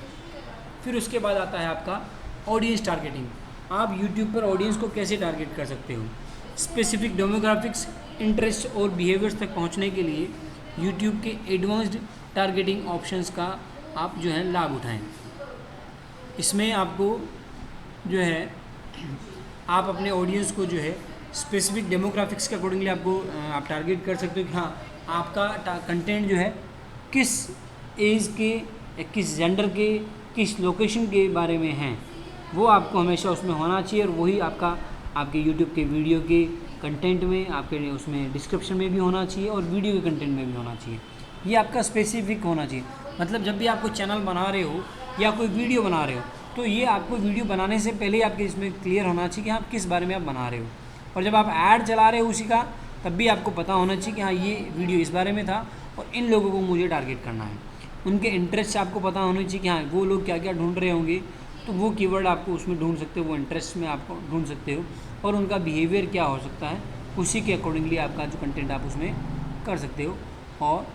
फिर उसके बाद आता है आपका ऑडियंस टारगेटिंग। आप यूट्यूब पर ऑडियंस को कैसे टारगेट कर सकते हो। स्पेसिफिक डेमोग्राफिक्स, इंटरेस्ट और बिहेवियर्स तक पहुंचने के लिए यूट्यूब के एडवांस्ड टारगेटिंग ऑप्शंस का आप जो है लाभ उठाएं। इसमें आपको जो है आप अपने ऑडियंस को जो है स्पेसिफिक डेमोग्राफिक्स के अकॉर्डिंगली आपको आप टारगेट कर सकते हो कि हाँ आपका कंटेंट जो है किस एज के, किस जेंडर के, किस लोकेशन के बारे में है, वो आपको हमेशा उसमें होना चाहिए। और वही आपके यूट्यूब के वीडियो के कंटेंट में, आपके उसमें डिस्क्रिप्शन में भी होना चाहिए और वीडियो के कंटेंट में भी होना चाहिए। ये आपका स्पेसिफिक होना चाहिए। मतलब जब भी आप कोई चैनल बना रहे हो या कोई वीडियो बना रहे हो तो ये आपको वीडियो बनाने से पहले ही आपके इसमें क्लियर होना चाहिए कि आप किस बारे में आप बना रहे हो। और जब आप ऐड चला रहे हो उसी का, तब भी आपको पता होना चाहिए कि हाँ ये वीडियो इस बारे में था और इन लोगों को मुझे टारगेट करना है। उनके इंटरेस्ट आपको पता होना चाहिए कि हाँ वो लोग क्या क्या ढूंढ रहे होंगे, तो वो कीवर्ड आपको उसमें ढूंढ सकते हो, वो इंटरेस्ट में आपको ढूंढ सकते हो, और उनका बिहेवियर क्या हो सकता है उसी के अकॉर्डिंगली आपका जो कंटेंट आप उसमें कर सकते हो। और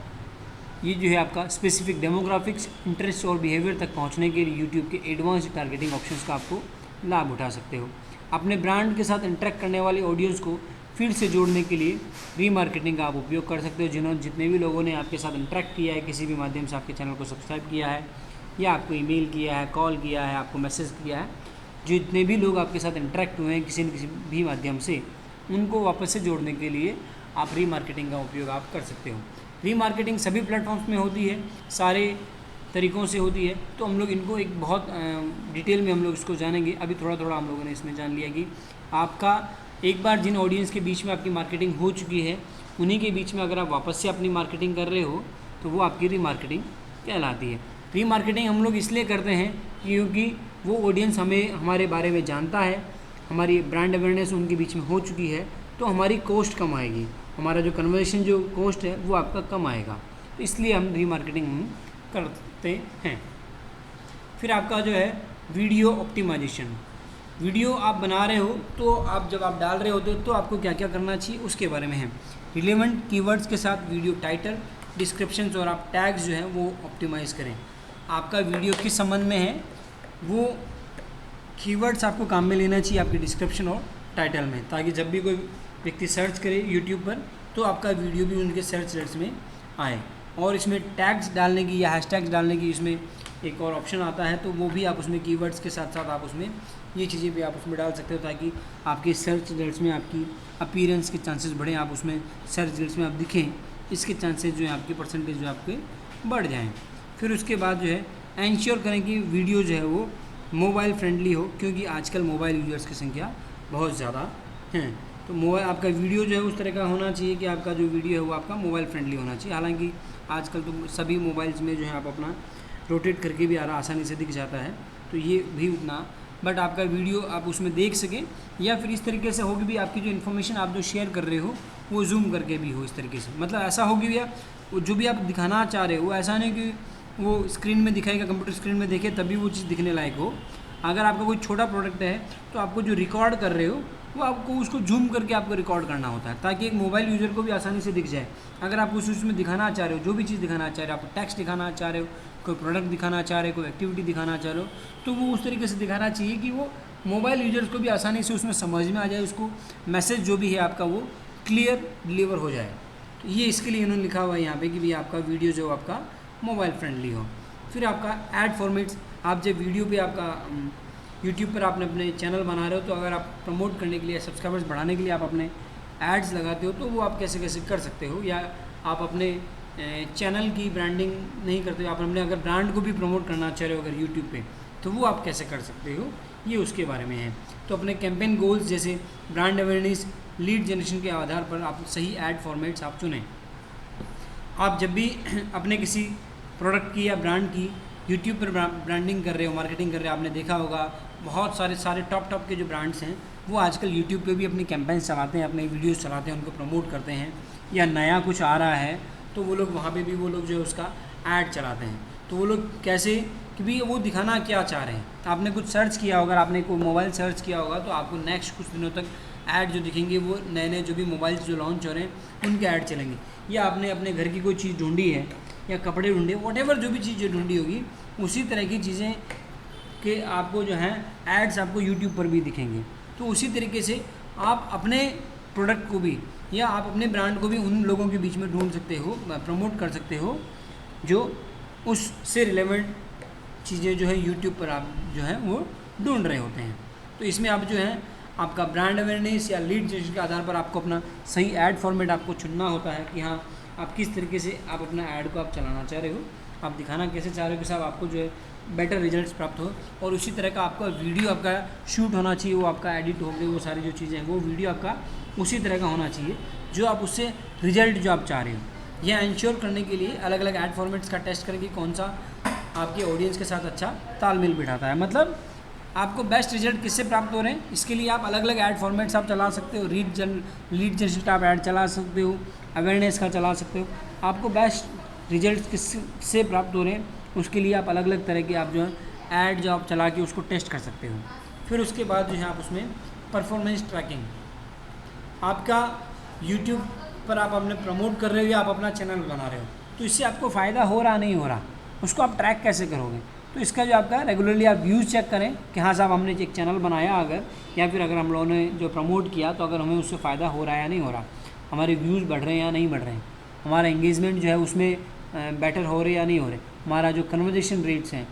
ये जो है आपका स्पेसिफिक डेमोग्राफिक्स, इंटरेस्ट और बिहेवियर तक पहुंचने के लिए यूट्यूब के एडवांस्ड टारगेटिंग ऑप्शंस का आपको लाभ उठा सकते हो। अपने ब्रांड के साथ इंटरेक्ट करने वाले ऑडियंस को फिर से जोड़ने के लिए रीमार्केटिंग का आप उपयोग कर सकते हो। जितने भी लोगों ने आपके साथ इंटरेक्ट किया है, किसी भी माध्यम से आपके चैनल को सब्सक्राइब किया है या आपको ईमेल किया है, कॉल किया है, आपको मैसेज किया है, जितने भी लोग आपके साथ इंटरेक्ट हुए हैं किसी न किसी भी माध्यम से, उनको वापस से जोड़ने के लिए आप रीमार्केटिंग का उपयोग आप कर सकते हो। रीमार्केटिंग सभी प्लेटफॉर्म्स में होती है, सारे तरीक़ों से होती है। तो हम लोग इनको एक बहुत डिटेल में हम लोग इसको जानेंगे। अभी थोड़ा थोड़ा हम लोगों ने इसमें जान लिया कि आपका एक बार जिन ऑडियंस के बीच में आपकी मार्केटिंग हो चुकी है, उन्हीं के बीच में अगर आप वापस से अपनी मार्केटिंग कर रहे हो तो वो आपकी रीमार्केटिंग कहलाती है। रीमार्केटिंग हम लोग इसलिए करते हैं क्योंकि वो ऑडियंस हमारे बारे में जानता है, हमारी ब्रांड अवेयरनेस उनके बीच में हो चुकी है, तो हमारी कॉस्ट कम आएगी, हमारा जो कन्वर्सेशन जो कॉस्ट है वो आपका कम आएगा। तो इसलिए हम रीमार्केटिंग करते हैं। फिर आपका जो है वीडियो ऑप्टिमाइजेशन। वीडियो आप बना रहे हो तो आप जब आप डाल रहे होते हो तो आपको क्या क्या करना चाहिए उसके बारे में है। रिलेवेंट कीवर्ड्स के साथ वीडियो टाइटल, डिस्क्रिप्शंस और आप टैग्स जो हैं वो ऑप्टिमाइज़ करें। आपका वीडियो किस संबंध में है वो कीवर्ड्स आपको काम में लेना चाहिए आपके डिस्क्रिप्शन और टाइटल में, ताकि जब भी कोई व्यक्ति सर्च करे यूट्यूब पर तो आपका वीडियो भी उनके सर्च रेट्स में आए। और इसमें टैग्स डालने की या हैशटैग्स डालने की इसमें एक और ऑप्शन आता है, तो वो भी आप उसमें कीवर्ड्स के साथ साथ आप उसमें ये चीज़ें भी आप उसमें डाल सकते हो, ताकि आपके सर्च रिजल्ट्स में आपकी अपीयरेंस के चांसेस बढ़ें, आप उसमें सर्च रिजल्ट्स में आप दिखें, इसके चांसेस जो है आपके परसेंटेज जो आपके बढ़ जाएँ। फिर उसके बाद जो है एंश्योर करें कि वीडियो जो है वो मोबाइल फ्रेंडली हो, क्योंकि आजकल मोबाइल यूज़र्स की संख्या बहुत ज़्यादा हैं। तो मोबाइल आपका वीडियो जो है उस तरह का होना चाहिए कि आपका जो वीडियो है वो आपका मोबाइल फ्रेंडली होना चाहिए। हालांकि आजकल तो सभी मोबाइल्स में जो है आप अपना रोटेट करके भी आसानी से दिख जाता है, तो ये भी उतना, बट आपका वीडियो आप उसमें देख सकें, या फिर इस तरीके से हो कि भी आपकी जो इन्फॉर्मेशन आप जो शेयर कर रहे हो वो जूम करके भी हो इस तरीके से। मतलब ऐसा हो कि भैया जो भी आप दिखाना चाह रहे हो ऐसा नहीं कि वो स्क्रीन में दिखाएगा, कंप्यूटर स्क्रीन में देखे तभी वो चीज़ दिखने लायक हो। अगर आपका कोई छोटा प्रोडक्ट है तो आपको जो रिकॉर्ड कर रहे हो वो आपको उसको जूम करके आपको रिकॉर्ड करना होता है, ताकि एक मोबाइल यूज़र को भी आसानी से दिख जाए। अगर आप कुछ उसमें दिखाना चाह रहे हो, जो भी चीज़ दिखाना चाह रहे हो, आप टेक्स्ट दिखाना चाह रहे हो, कोई प्रोडक्ट दिखाना चाह रहे हो, कोई एक्टिविटी दिखाना चाह रहे हो, तो वो उस तरीके से दिखाना चाहिए कि वो मोबाइल यूज़र्स को भी आसानी से उसमें समझ में आ जाए, उसको मैसेज जो भी है आपका वो क्लियर डिलीवर हो जाए। तो ये इसके लिए इन्होंने लिखा हुआ है यहाँ पे कि भाई आपका वीडियो जो आपका मोबाइल फ्रेंडली हो। फिर आपका ऐड फॉर्मेट्स, आप जब वीडियो पे आपका यूट्यूब पर आपने अपने चैनल बना रहे हो, तो अगर आप प्रमोट करने के लिए, सब्सक्राइबर्स बढ़ाने के लिए आप अपने एड्स लगाते हो, तो वो आप कैसे कैसे कर सकते हो। या आप अपने चैनल की ब्रांडिंग नहीं करते हो, आप अपने अगर ब्रांड को भी प्रमोट करना चाह रहे हो अगर यूट्यूब पे, तो वो आप कैसे कर सकते हो, ये उसके बारे में है। तो अपने कैंपेन गोल्स जैसे ब्रांड अवेयरनेस, लीड जनरेशन के आधार पर आप सही ऐड फॉर्मेट्स आप चुनें। आप जब भी अपने किसी प्रोडक्ट की या ब्रांड की यूट्यूब पर ब्रांडिंग कर रहे हो, मार्केटिंग कर रहे हो, आपने देखा होगा बहुत सारे टॉप के जो ब्रांड्स हैं वो आजकल यूट्यूब पे भी अपनी कैंपेन्स चलाते हैं, अपने वीडियोस चलाते हैं, उनको प्रमोट करते हैं, या नया कुछ आ रहा है तो वो लोग वहाँ पे भी वो लोग जो है उसका ऐड चलाते हैं। तो वो लोग कैसे कि भी वो दिखाना क्या चाह रहे हैं। आपने कुछ सर्च किया होगा, आपने कोई मोबाइल सर्च किया होगा तो आपको नेक्स्ट कुछ दिनों तक ऐड जो दिखेंगे वो नए जो भी मोबाइल जो लॉन्च हो रहे हैं उनके ऐड चलेंगे। या आपने अपने घर की कोई चीज़ ढूंढी है या कपड़े ढूंढे, वॉटेवर जो भी चीज़ जो ढूंढी होगी उसी तरह की चीज़ें के आपको जो है एड्स आपको यूट्यूब पर भी दिखेंगे। तो उसी तरीके से आप अपने प्रोडक्ट को भी या आप अपने ब्रांड को भी उन लोगों के बीच में ढूंढ सकते हो, प्रमोट कर सकते हो जो उससे रिलेवेंट चीज़ें जो है यूट्यूब पर आप जो है वो ढूंढ रहे होते हैं। तो इसमें आप जो है आपका ब्रांड अवेयरनेस या लीड जनरेशन के आधार पर आपको अपना सही ऐड फॉर्मेट आपको चुनना होता है कि हाँ आप किस तरीके से आप अपना ऐड को आप चलाना चाह रहे हो, आप दिखाना कैसे चाह रहे हो कि साहब आपको जो है बेटर रिजल्ट्स प्राप्त हो। और उसी तरह का आपका वीडियो आपका शूट होना चाहिए, वो आपका एडिट हो गए, वो सारी जो चीज़ें हैं वो वीडियो आपका उसी तरह का होना चाहिए जो आप उससे रिजल्ट जो आप चाह रहे हो। यह इंश्योर करने के लिए अलग अलग ऐड फॉर्मेट्स का टेस्ट करें कि कौन सा आपके ऑडियंस के साथ अच्छा तालमेल बिठाता है, मतलब आपको बेस्ट रिजल्ट किससे प्राप्त हो रहे हैं। इसके लिए आप अलग अलग ऐड फॉर्मेट्स आप चला सकते हो, लीड जनरेशन का आप ऐड चला सकते हो, अवेयरनेस का चला सकते हो। आपको बेस्ट रिजल्ट किससे प्राप्त हो रहे हैं उसके लिए आप अलग अलग तरह के आप जो है ऐड जो आप चला के उसको टेस्ट कर सकते हो। फिर उसके बाद जो है आप उसमें परफॉर्मेंस ट्रैकिंग, आपका यूट्यूब पर आप अपने प्रमोट कर रहे हो या आप अपना चैनल बना रहे हो तो इससे आपको फ़ायदा हो रहा नहीं हो रहा, उसको आप ट्रैक कैसे करोगे। तो इसका जो आपका रेगुलरली आप व्यूज़ चेक करें कि हाँ साहब हमने एक चैनल बनाया अगर, या फिर अगर हम लोगों ने जो प्रमोट किया तो अगर हमें उससे फ़ायदा हो रहा है या नहीं हो रहा, हमारे व्यूज़ बढ़ रहे हैं या नहीं बढ़ रहे हैं, हमारा एंगेजमेंट जो है उसमें बेटर हो रहे या नहीं हो रहे, हमारा जो कन्वर्जेशन रेट्स हैं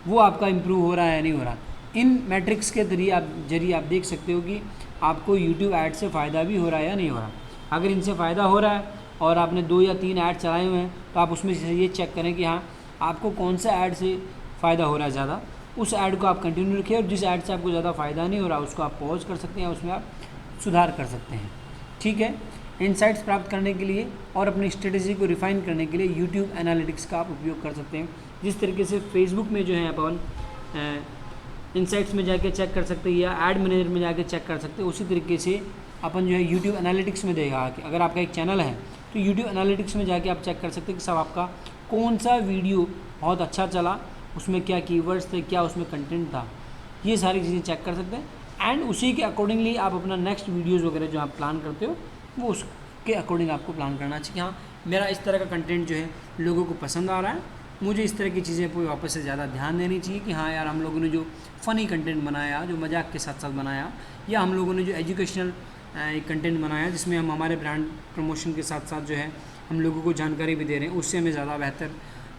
वो आपका इम्प्रूव हो रहा है या नहीं हो रहा। इन मैट्रिक्स के जरिए आप देख सकते हो कि आपको यूट्यूब ऐड से फ़ायदा भी हो रहा है या नहीं हो रहा। अगर इनसे फ़ायदा हो रहा है और आपने 2 या 3 ऐड चलाए हुए हैं तो आप उसमें से ये चेक करें कि हाँ आपको कौन सा ऐड से फ़ायदा हो रहा है ज़्यादा, उस ऐड को आप कंटिन्यू रखिए, और जिस ऐड से आपको ज़्यादा फ़ायदा नहीं हो रहा उसको आप पॉज कर सकते हैं, उसमें आप सुधार कर सकते हैं। ठीक है, इनसाइट्स प्राप्त करने के लिए और अपनी स्ट्रेटेजी को रिफाइन करने के लिए यूट्यूब एनालिटिक्स का आप उपयोग कर सकते हैं। जिस तरीके से फेसबुक में जो है अपन इनसाइट्स में जाके चेक कर सकते हैं या ऐड मैनेजर में जाके चेक कर सकते हैं, उसी तरीके से अपन जो है यूट्यूब एनालिटिक्स में देगा कि अगर आपका एक चैनल है तो यूट्यूब एनालिटिक्स में जाके आप चेक कर सकते हैं कि सब आपका कौन सा वीडियो बहुत अच्छा चला, उसमें क्या कीवर्ड्स थे, क्या उसमें कंटेंट था, ये सारी चीज़ें चेक कर सकते हैं। एंड उसी के अकॉर्डिंगली आप अपना नेक्स्ट वीडियोज़ वगैरह जो आप प्लान करते हो वो उसके अकॉर्डिंग आपको प्लान करना चाहिए। हाँ मेरा इस तरह का कंटेंट जो है लोगों को पसंद आ रहा है, मुझे इस तरह की चीज़ें पर वापस से ज़्यादा ध्यान देनी चाहिए कि हाँ यार हम लोगों ने जो फ़नी कंटेंट बनाया, जो मजाक के साथ साथ बनाया, या हम लोगों ने जो एजुकेशनल एक कंटेंट बनाया जिसमें हम हमारे ब्रांड प्रमोशन के साथ साथ जो है हम लोगों को जानकारी भी दे रहे हैं, उससे हमें ज़्यादा बेहतर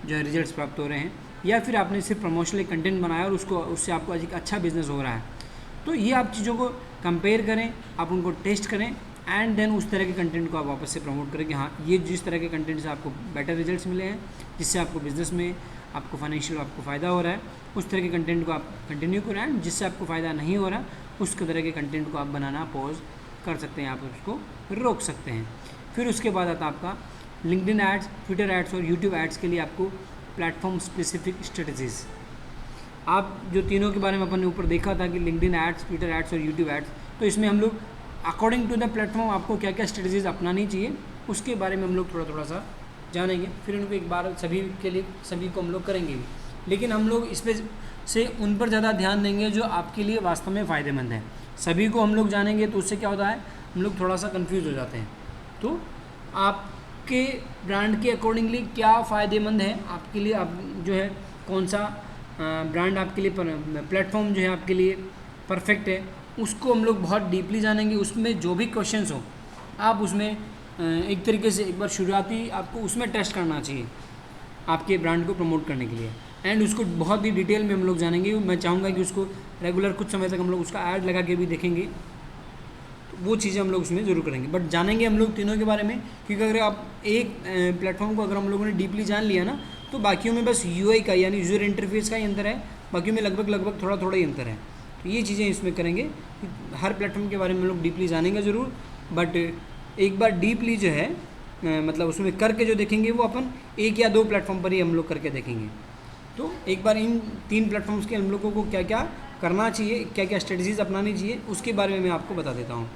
जो है रिजल्ट्स प्राप्त हो रहे हैं। या फिर आपने सिर्फ प्रमोशनल कंटेंट बनाया और उससे आपको एक अच्छा बिजनेस हो रहा है। तो ये आप चीज़ों को कंपेयर करें, आप उनको टेस्ट करें एंड देन उस तरह के कंटेंट को आप वापस से प्रमोट करें कि हाँ ये जिस तरह के कंटेंट से आपको बेटर रिजल्ट्स मिले हैं, जिससे आपको बिज़नेस में आपको फाइनेंशियल आपको फ़ायदा हो रहा है, उस तरह के कंटेंट को आप कंटिन्यू करें। एंड जिससे आपको फ़ायदा नहीं हो रहा उस तरह के कंटेंट को आप बनाना पॉज कर सकते हैं, आप उसको रोक सकते हैं। फिर उसके बाद आता आपका लिंक्डइन एड्स, ट्विटर एड्स और यूट्यूब एड्स के लिए आपको प्लेटफॉर्म स्पेसिफिक स्ट्रेटजीज़। आप जो तीनों के बारे में अपन ने ऊपर देखा था कि लिंक्डइन एड्स, ट्विटर एड्स और यूट्यूब एड्स, तो इसमें हम लोग अकॉर्डिंग टू द प्लेटफॉर्म आपको क्या क्या स्ट्रेटजीज़ अपनानी चाहिए उसके बारे में हम लोग थोड़ा सा जानेंगे। फिर उनको एक बार सभी को हम लोग करेंगे भी, लेकिन हम लोग इस पर से उन पर ज़्यादा ध्यान देंगे जो आपके लिए वास्तव में फ़ायदेमंद है। सभी को हम लोग जानेंगे तो उससे क्या होता है हम लोग थोड़ा सा कंफ्यूज हो जाते हैं। तो आपके ब्रांड के अकॉर्डिंगली क्या फ़ायदेमंद है आपके लिए, आप जो है कौन सा ब्रांड आपके लिए प्लेटफॉर्म जो है आपके लिए परफेक्ट है, उसको हम लोग बहुत डीपली जानेंगे। उसमें जो भी क्वेश्चंस हो आप उसमें एक तरीके से एक बार शुरुआती आपको उसमें टेस्ट करना चाहिए आपके ब्रांड को प्रमोट करने के लिए, एंड उसको बहुत ही डिटेल में हम लोग जानेंगे। मैं चाहूँगा कि उसको रेगुलर कुछ समय तक हम लोग उसका ऐड लगा के भी देखेंगे, तो वो चीज़ें हम लोग उसमें ज़रूर करेंगे। बट जानेंगे हम लोग तीनों के बारे में, क्योंकि अगर आप एक प्लेटफॉर्म को अगर हम लोगों ने डीपली जान लिया ना तो बाकियों में बस यूआई का यानी यूज़र इंटरफेस का ही अंतर है, बाकियों में लगभग थोड़ा ही अंतर है। तो ये चीज़ें इसमें करेंगे, हर प्लेटफॉर्म के बारे में हम लोग डीपली जानेंगे ज़रूर, बट एक बार डीपली जो है मतलब उसमें करके जो देखेंगे वो अपन 1 या 2 प्लेटफॉर्म पर ही हम लोग करके देखेंगे। तो एक बार इन 3 प्लेटफॉर्म्स के हम लोगों को क्या क्या करना चाहिए, क्या क्या स्ट्रेटजीज अपनानी चाहिए, उसके बारे में मैं आपको बता देता हूँ।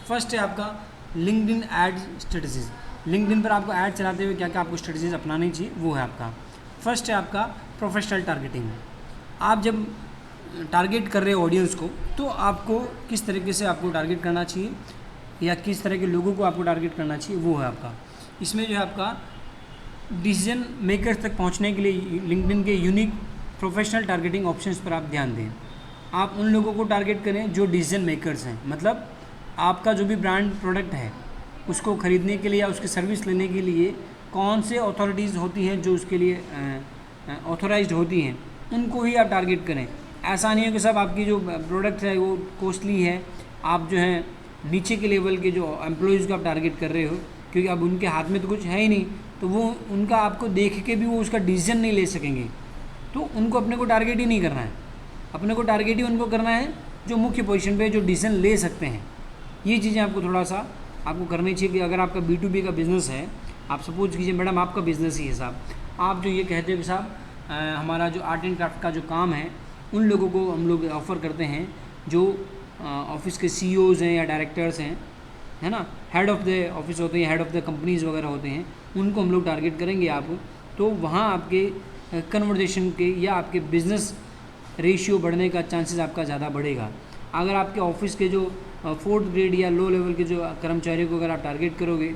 फर्स्ट है आपका लिंक्डइन एड स्ट्रेटजीज। लिंक्डइन पर आपको ऐड चलाते हुए क्या क्या आपको स्ट्रेटजीज अपनानी चाहिए, वो है आपका। फर्स्ट है आपका प्रोफेशनल टारगेटिंग। आप जब टारगेट कर रहे हो ऑडियंस को, तो आपको किस तरीके से आपको टारगेट करना चाहिए या किस तरह के लोगों को आपको टारगेट करना चाहिए, वो है आपका। इसमें जो है आपका डिसीजन मेकर्स तक पहुंचने के लिए लिंक्डइन के यूनिक प्रोफेशनल टारगेटिंग ऑप्शंस पर आप ध्यान दें। आप उन लोगों को टारगेट करें जो डिसीजन मेकर्स हैं, मतलब आपका जो भी ब्रांड प्रोडक्ट है उसको ख़रीदने के लिए या उसकी सर्विस लेने के लिए कौन से अथॉरिटीज़ होती हैं जो उसके लिए ऑथोराइज्ड होती हैं, उनको ही आप टारगेट करें। ऐसा नहीं है कि सब आपकी जो प्रोडक्ट है वो कॉस्टली है, आप जो है नीचे के लेवल के जो एम्प्लॉयज़ को आप टारगेट कर रहे हो, क्योंकि अब उनके हाथ में तो कुछ है ही नहीं, तो वो उनका आपको देख के भी वो उसका डिसीजन नहीं ले सकेंगे, तो उनको अपने को टारगेट ही नहीं करना है। अपने को टारगेट ही उनको करना है जो मुख्य पोजीशन पे जो डिसीजन ले सकते हैं। ये चीज़ें आपको थोड़ा सा आपको करनी चाहिए कि अगर आपका B2B का बिज़नेस है, आप सपोज कीजिए मैडम आपका बिज़नेस ही है साहब, आप जो ये कहते हो कि साहब हमारा जो आर्ट एंड क्राफ्ट का जो काम है उन लोगों को हम लोग ऑफ़र करते हैं जो ऑफिस के CEOs हैं या डायरेक्टर्स हैं, है ना, हेड ऑफ़ द ऑफिस होते हैं, हेड ऑफ़ द कंपनीज़ वगैरह होते हैं, उनको हम लोग टारगेट करेंगे आप, तो वहाँ आपके कन्वर्जेशन के या आपके बिज़नेस रेशियो बढ़ने का चांसेस आपका ज़्यादा बढ़ेगा। अगर आपके ऑफिस के जो 4th ग्रेड या लो लेवल के जो कर्मचारियों को अगर आप टारगेट करोगे,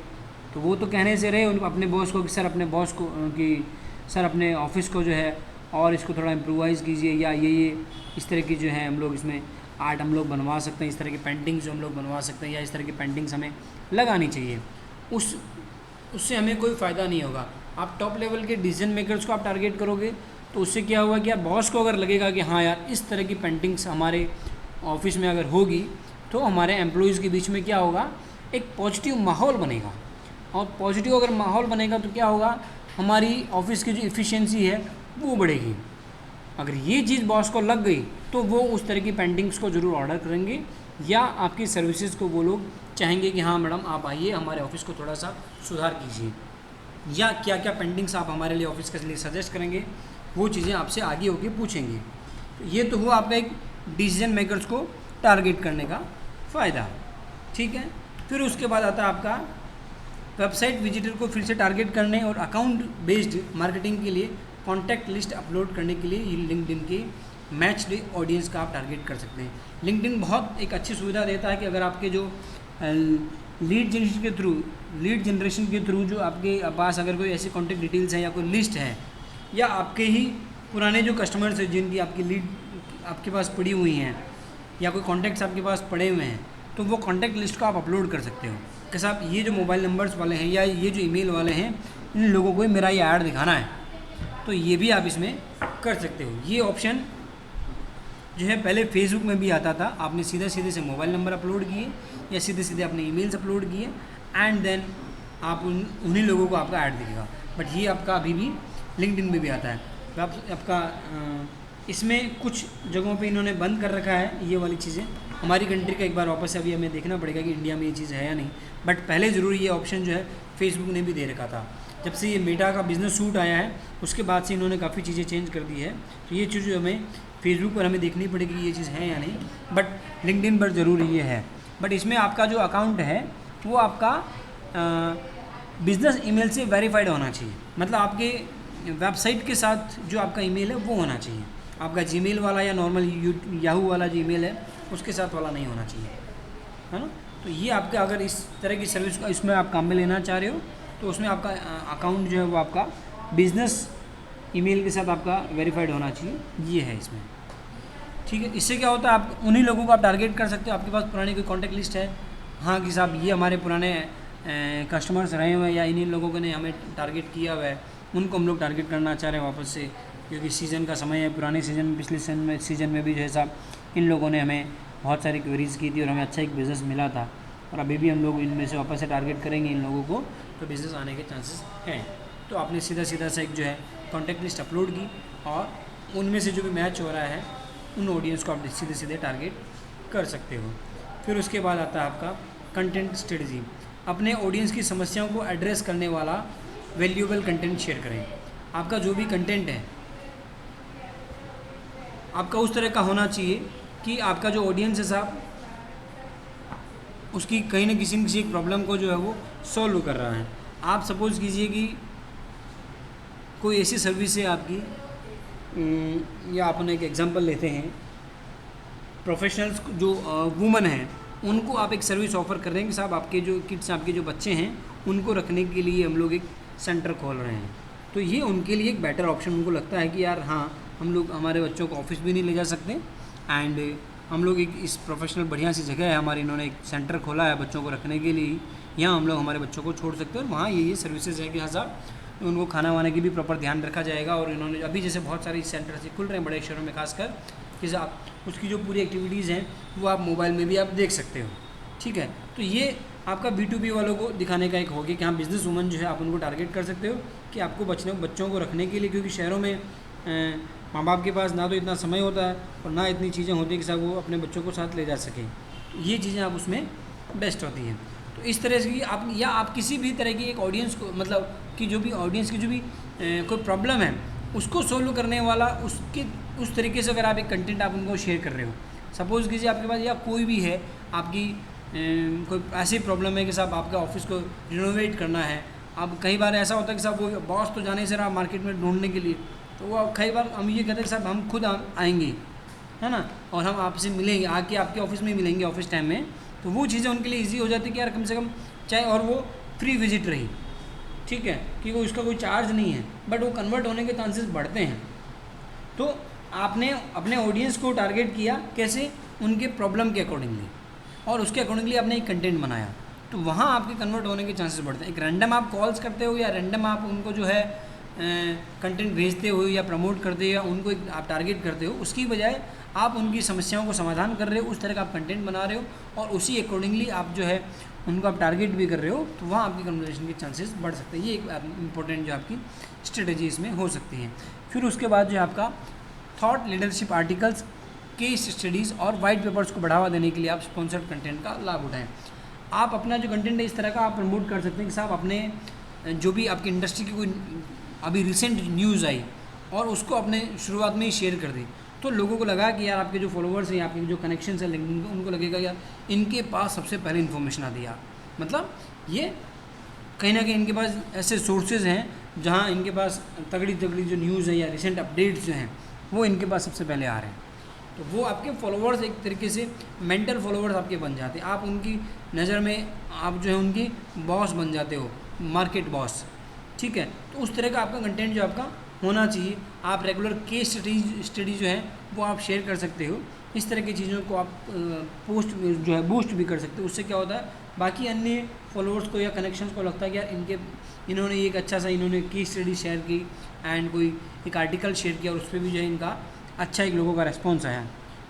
तो वो तो कहने से रहे उनको अपने बॉस को कि सर अपने बॉस को कि सर अपने ऑफिस को जो है और इसको थोड़ा इम्प्रूवाइज़ कीजिए, या ये इस तरह की जो है हम लोग इसमें आर्ट हम लोग बनवा सकते हैं, इस तरह की पेंटिंग्स जो हम लोग बनवा सकते हैं, या इस तरह की पेंटिंग्स हमें लगानी चाहिए। उससे हमें कोई फ़ायदा नहीं होगा। आप टॉप लेवल के डिसीजन मेकर्स को आप टारगेट करोगे, तो उससे क्या हुआ कि यार बॉस को अगर लगेगा कि हाँ यार इस तरह की पेंटिंग्स हमारे ऑफिस में अगर होगी, तो हमारे एम्प्लॉयज़ के बीच में क्या होगा, एक पॉजिटिव माहौल बनेगा, और पॉजिटिव अगर माहौल बनेगा तो क्या होगा, हमारी ऑफिस की जो इफ़िशियंसी है वो बढ़ेगी। अगर ये चीज़ बॉस को लग गई तो वो उस तरह की पेंटिंग्स को ज़रूर ऑर्डर करेंगे, या आपकी सर्विसेज को वो लोग चाहेंगे कि हाँ मैडम आप आइए हमारे ऑफिस को थोड़ा सा सुधार कीजिए, या क्या क्या पेंटिंग्स आप हमारे लिए ऑफिस के लिए सजेस्ट करेंगे, वो चीज़ें आपसे आगे होके पूछेंगे। तो ये तो हुआ आपका एक डिसीजन मेकर्स को टारगेट करने का फ़ायदा, ठीक है। फिर उसके बाद आता है आपका वेबसाइट विजिटर को फिर से टारगेट करने और अकाउंट बेस्ड मार्केटिंग के लिए कॉन्टैक्ट लिस्ट अपलोड करने के लिए लिंक्डइन के मैच्ड ऑडियंस का आप टारगेट कर सकते हैं। लिंक्डइन बहुत एक अच्छी सुविधा देता है कि अगर आपके जो लीड जनरेशन के थ्रू जो आपके पास अगर कोई ऐसी कॉन्टैक्ट डिटेल्स हैं या कोई लिस्ट है, या आपके ही पुराने जो कस्टमर्स हैं जिनकी आपकी लीड आपके पास पड़ी हुई हैं, या कोई कॉन्टैक्ट्स आपके पास पड़े हुए हैं, तो वो कॉन्टैक्ट लिस्ट को आप अपलोड कर सकते हो कि साहब ये जो मोबाइल नंबर्स वाले हैं या ये जो ईमेल वाले हैं, इन लोगों को मेरा ये ऐड दिखाना है, तो ये भी आप इसमें कर सकते हो। ये ऑप्शन जो है पहले फेसबुक में भी आता था, आपने सीधे से मोबाइल नंबर अपलोड किए या सीधे अपने ईमेल्स अपलोड किए, एंड देन आप उन्हीं लोगों को आपका ऐड दिखेगा। बट ये आपका अभी भी लिंक्डइन में भी आता है। तो आपका इसमें कुछ जगहों पे इन्होंने बंद कर रखा है ये वाली चीज़ें। हमारी कंट्री का एक बार वापस अभी हमें देखना पड़ेगा कि इंडिया में ये चीज़ है या नहीं, बट पहले ज़रूर ये ऑप्शन जो है फेसबुक ने भी दे रखा था। जब से ये मेटा का बिज़नेस सूट आया है उसके बाद से इन्होंने काफ़ी चीज़ें चेंज कर दी है, तो ये चीज़ हमें फेसबुक पर हमें देखनी पड़ेगी ये चीज़ है या नहीं, बट लिंक्डइन पर ज़रूर ये है। बट इसमें आपका जो अकाउंट है वो आपका बिज़नेस ईमेल से वेरीफाइड होना चाहिए, मतलब आपके वेबसाइट के साथ जो आपका ईमेल है वो होना चाहिए। आपका जीमेल वाला या नॉर्मल याहू वाला जो ईमेल है उसके साथ वाला नहीं होना चाहिए, है ना। तो ये आपका अगर इस तरह की सर्विस को इसमें आप काम में लेना चाह रहे हो तो उसमें आपका अकाउंट जो है वो आपका बिज़नेस ईमेल के साथ आपका वेरीफाइड होना चाहिए, ये है इसमें, ठीक है। इससे क्या होता है, आप उन्हीं लोगों को आप टारगेट कर सकते हो। आपके पास पुरानी कोई कॉन्टैक्ट लिस्ट है, हाँ कि साहब ये हमारे पुराने कस्टमर्स रहे हुए हैं या इन्हीं लोगों ने हमें टारगेट किया हुआ है, उनको हम लोग टारगेट करना चाह रहे हैं वापस से, क्योंकि सीज़न का समय है। पुराने सीज़न में पिछले सीज़न में भी जो है साहब इन लोगों ने हमें बहुत सारी क्वेरीज़ की थी और हमें अच्छा एक बिज़नेस मिला था, और अभी भी हम लोग इनमें से वापस से टारगेट करेंगे इन लोगों को, तो बिज़नेस आने के चांसेस हैं। तो आपने सीधा सा एक जो है कॉन्टैक्ट लिस्ट अपलोड की और उनमें से जो भी मैच हो रहा है उन ऑडियंस को आप सीधे टारगेट कर सकते हो। फिर उसके बाद आता है आपका कंटेंट स्ट्रेटजी। अपने ऑडियंस की समस्याओं को एड्रेस करने वाला वैल्यूएबल कंटेंट शेयर करें। आपका जो भी कंटेंट है आपका उस तरह का होना चाहिए कि आपका जो ऑडियंस है साहब उसकी कहीं ना किसी न किसी एक प्रॉब्लम को जो है वो सॉल्व कर रहा है। आप सपोज़ कीजिए कि कोई ऐसी सर्विस है आपकी, या अपन एक एग्जांपल लेते हैं, प्रोफेशनल्स जो वुमन हैं उनको आप एक सर्विस ऑफ़र कर रहे हैं कि साहब आपके जो किड्स, आपके जो बच्चे हैं उनको रखने के लिए हम लोग एक सेंटर खोल रहे हैं। तो ये उनके लिए एक बेटर ऑप्शन उनको लगता है कि यार हाँ, हम लोग हमारे बच्चों को ऑफिस भी नहीं ले जा सकते, एंड हम लोग एक इस प्रोफेशनल बढ़िया सी जगह है हमारी, इन्होंने एक सेंटर खोला है बच्चों को रखने के लिए, यहाँ हम लोग हमारे बच्चों को छोड़ सकते हैं और वहाँ ये सर्विसेज है कि हाँ साहब उनको खाना वाने की भी प्रॉपर ध्यान रखा जाएगा। और इन्होंने अभी जैसे बहुत सारे सेंटर से खुल रहे हैं बड़े शहरों में खासकर, कि आप उसकी जो पूरी एक्टिविटीज़ हैं वो आप मोबाइल में भी आप देख सकते हो। ठीक है, तो ये आपका B2B वालों को दिखाने का एक हो गया कि हाँ बिज़नेस वूमन जो है आप उनको टारगेट कर सकते हो कि आपको बच्चों को रखने के लिए, क्योंकि शहरों में माँ बाप के पास ना तो इतना समय होता है और ना इतनी चीज़ें होती हैं कि साहब वो अपने बच्चों को साथ ले जा सकें। तो ये चीज़ें आप उसमें बेस्ट होती हैं। तो इस तरह से आप, या आप किसी भी तरह की एक ऑडियंस को, मतलब कि जो भी ऑडियंस की जो भी कोई प्रॉब्लम है उसको सोल्व करने वाला, उसके उस तरीके से अगर आप एक कंटेंट आप उनको शेयर कर रहे हो, सपोज़ कीजिए आपके पास या कोई भी है आपकी कोई ऐसी प्रॉब्लम है कि साहब आपके ऑफिस को रिनोवेट करना है। अब कई बार ऐसा होता है कि साहब वो बॉस तो जाने से रहा मार्केट में ढूंढने के लिए, तो वो कई बार हम ये कहते हैं कि साहब हम खुद आएंगे, है ना, और हम आपसे मिलेंगे, आके आपके ऑफिस में ही मिलेंगे ऑफिस टाइम में। तो वो चीज़ें उनके लिए ईजी हो जाती है कि यार कम से कम चाहे और वो फ्री विजिट रही, ठीक है, कि वो उसका कोई चार्ज नहीं है, बट वो कन्वर्ट होने के चांसेस बढ़ते हैं। तो आपने अपने ऑडियंस को टारगेट किया कैसे, उनके प्रॉब्लम के अकॉर्डिंगली, और उसके अकॉर्डिंगली आपने एक कंटेंट बनाया, तो वहाँ आपके कन्वर्ट होने के चांसेस बढ़ते हैं। एक रैंडम आप कॉल्स करते हो या रैंडम आप उनको जो है कंटेंट भेजते हो या प्रमोट करते हो या उनको एक आप टारगेट करते हो, उसकी बजाय आप उनकी समस्याओं को समाधान कर रहे हो, उस तरह का आप कंटेंट बना रहे हो और उसी अकॉर्डिंगली आप जो है उनको आप टारगेट भी कर रहे हो, तो वहाँ आपकी कन्वर्सेशन के चांसेस बढ़ सकते हैं। ये एक इंपॉर्टेंट जो आपकी स्ट्रेटजी इसमें हो सकती है। फिर उसके बाद जो है आपका thought leadership articles, case studies और वाइट पेपर्स को बढ़ावा देने के लिए आप स्पॉन्सर्ड कंटेंट का लाभ उठाएं। आप अपना जो कंटेंट है इस तरह का आप प्रमोट कर सकते हैं कि साहब अपने जो भी आपकी इंडस्ट्री की कोई अभी रिसेंट न्यूज़ आई और उसको अपने शुरुआत में ही शेयर कर दी, तो लोगों को लगा कि यार आपके जो फॉलोवर्स हैं, आपके जो कनेक्शन है लिंक्डइन पे, उनको लगेगा यार इनके पास सबसे पहले इन्फॉर्मेशन आती है। मतलब ये कहीं ना कहीं इनके पास ऐसे सोर्सेज हैं जहाँ इनके पास तगड़ी तगड़ी जो न्यूज़ है या रिसेंट अपडेट्स जो हैं वो इनके पास सबसे पहले आ रहे हैं। तो वो आपके फॉलोवर्स एक तरीके से मेंटल फॉलोवर्स आपके बन जाते हैं। आप उनकी नज़र में आप जो है उनकी बॉस बन जाते हो, मार्केट बॉस, ठीक है। तो उस तरह का आपका कंटेंट जो आपका होना चाहिए। आप रेगुलर केस स्टडी जो है वो आप शेयर कर सकते हो। इस तरह की चीज़ों को आप पोस्ट जो है बूस्ट भी कर सकते हो। उससे क्या होता है, बाकी अन्य फॉलोअर्स को या कनेक्शंस को लगता है कि यार इन्होंने एक अच्छा सा इन्होंने केस स्टडी शेयर की एंड कोई एक आर्टिकल शेयर किया और उस पर भी जो है इनका अच्छा एक लोगों का रेस्पॉन्स आया।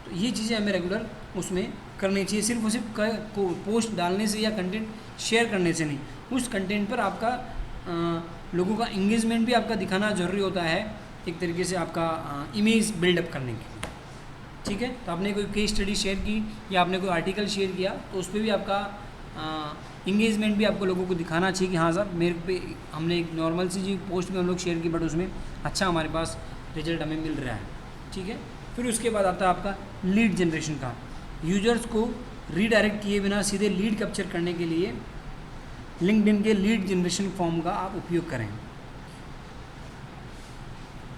तो ये चीज़ें हमें रेगुलर उसमें करनी चाहिए। सिर्फ और सिर्फ पोस्ट डालने से या कंटेंट शेयर करने से नहीं, उस कंटेंट पर आपका लोगों का इंगेजमेंट भी आपका दिखाना ज़रूरी होता है, एक तरीके से आपका इमेज बिल्डअप करने के लिए, ठीक है। तो आपने कोई केस स्टडी शेयर की या आपने कोई आर्टिकल शेयर किया तो उस पर भी आपका इंगेजमेंट भी आपको लोगों को दिखाना चाहिए कि हाँ साहब मेरे पे हमने एक नॉर्मल सी जी पोस्ट में हम लोग शेयर की, बट उसमें अच्छा हमारे पास रिजल्ट हमें मिल रहा है, ठीक है। फिर उसके बाद आता है आपका लीड जनरेशन का। यूजर्स को रीडायरेक्ट किए बिना सीधे लीड कैप्चर करने के लिए लिंक्डइन के लीड जनरेशन फॉर्म का आप उपयोग करें।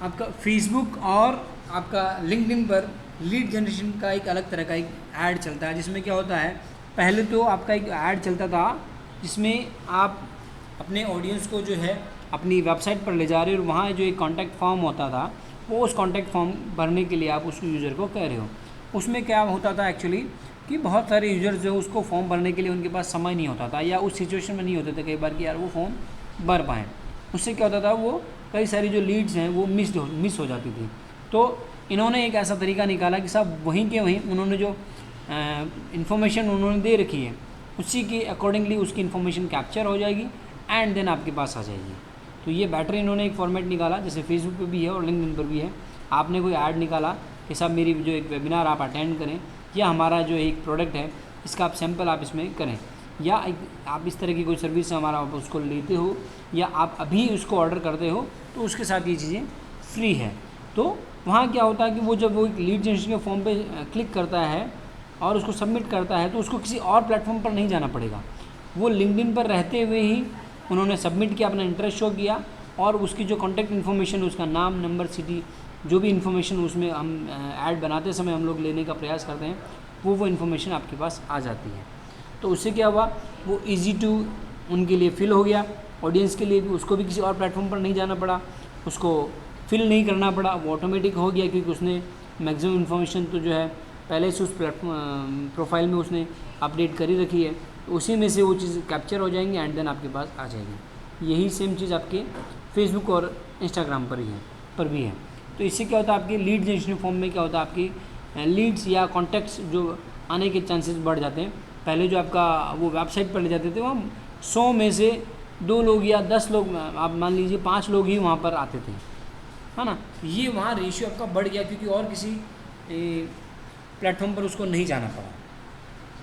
आपका फेसबुक और आपका लिंक्डइन पर लीड जनरेशन का एक अलग तरह का एक ऐड चलता है, जिसमें क्या होता है, पहले तो आपका एक ऐड चलता था जिसमें आप अपने ऑडियंस को जो है अपनी वेबसाइट पर ले जा रहे हो और वहाँ जो एक कॉन्टैक्ट फॉर्म होता था वो उस कॉन्टैक्ट फॉर्म भरने के लिए आप उस यूज़र को कह रहे हो। उसमें क्या होता था एक्चुअली कि बहुत सारे यूज़र्स जो उसको फॉर्म भरने के लिए उनके पास समय नहीं होता था या उस सिचुएशन में नहीं होते थे कई बार कि यार वो फॉर्म भर पाएँ। उससे क्या होता था, वो कई सारी जो लीड्स हैं वो मिस हो जाती थी। तो इन्होंने एक ऐसा तरीका निकाला कि साहब वहीं के वहीं उन्होंने जो इन्फॉर्मेशन उन्होंने दे रखी है उसी के अकॉर्डिंगली उसकी इन्फॉर्मेशन कैप्चर हो जाएगी एंड देन आपके पास आ जाएगी। तो ये बेटर इन्होंने एक फॉर्मेट निकाला, जैसे फेसबुक पे भी है और लिंक्डइन पर भी है। आपने कोई ऐड निकाला कि साहब मेरी जो एक वेबिनार आप अटेंड करें या हमारा जो एक प्रोडक्ट है इसका आप सैम्पल आप इसमें करें, या आप इस तरह की कोई सर्विस हमारा आप उसको लेते हो या आप अभी उसको ऑर्डर करते हो तो उसके साथ ये चीज़ें फ्री है। तो वहाँ क्या होता है कि वो जब वो एक लीड जनरेशन के फॉर्म पे क्लिक करता है और उसको सबमिट करता है तो उसको किसी और प्लेटफॉर्म पर नहीं जाना पड़ेगा। वो लिंक्डइन पर रहते हुए ही उन्होंने सबमिट किया, अपना इंटरेस्ट शो किया और उसकी जो कॉन्टैक्ट इन्फॉर्मेशन, उसका नाम, नंबर, सिटी, जो भी इन्फॉर्मेशन उसमें हम ऐड बनाते समय हम लोग लेने का प्रयास करते हैं, वो इन्फॉर्मेशन आपके पास आ जाती है। तो उससे क्या हुआ, वो ईजी टू उनके लिए फिल हो गया, ऑडियंस के लिए भी, उसको भी किसी और प्लेटफॉर्म पर नहीं जाना पड़ा, उसको फिल नहीं करना पड़ा, वो ऑटोमेटिक हो गया क्योंकि उसने मैक्सिमम इन्फॉर्मेशन तो जो है पहले से उस प्रोफाइल में उसने अपडेट कर ही रखी है, तो उसी में से वो चीज़ कैप्चर हो जाएंगी एंड देन आपके पास आ जाएगी। यही सेम चीज़ आपके फेसबुक और इंस्टाग्राम पर भी है। तो इससे क्या होता है, आपके लीड जनरेशन फॉर्म में क्या होता है, आपकी लीड्स या कॉन्टैक्ट्स जो आने के चांसेस बढ़ जाते हैं। पहले जो आपका वो वेबसाइट पर ले जाते थे, वहाँ 100 में से 2 लोग या 10 लोग, आप मान लीजिए 5 लोग ही वहाँ पर आते थे, है ना। ये वहाँ रेशियो आपका बढ़ गया क्योंकि और किसी प्लेटफॉर्म पर उसको नहीं जाना पड़ा।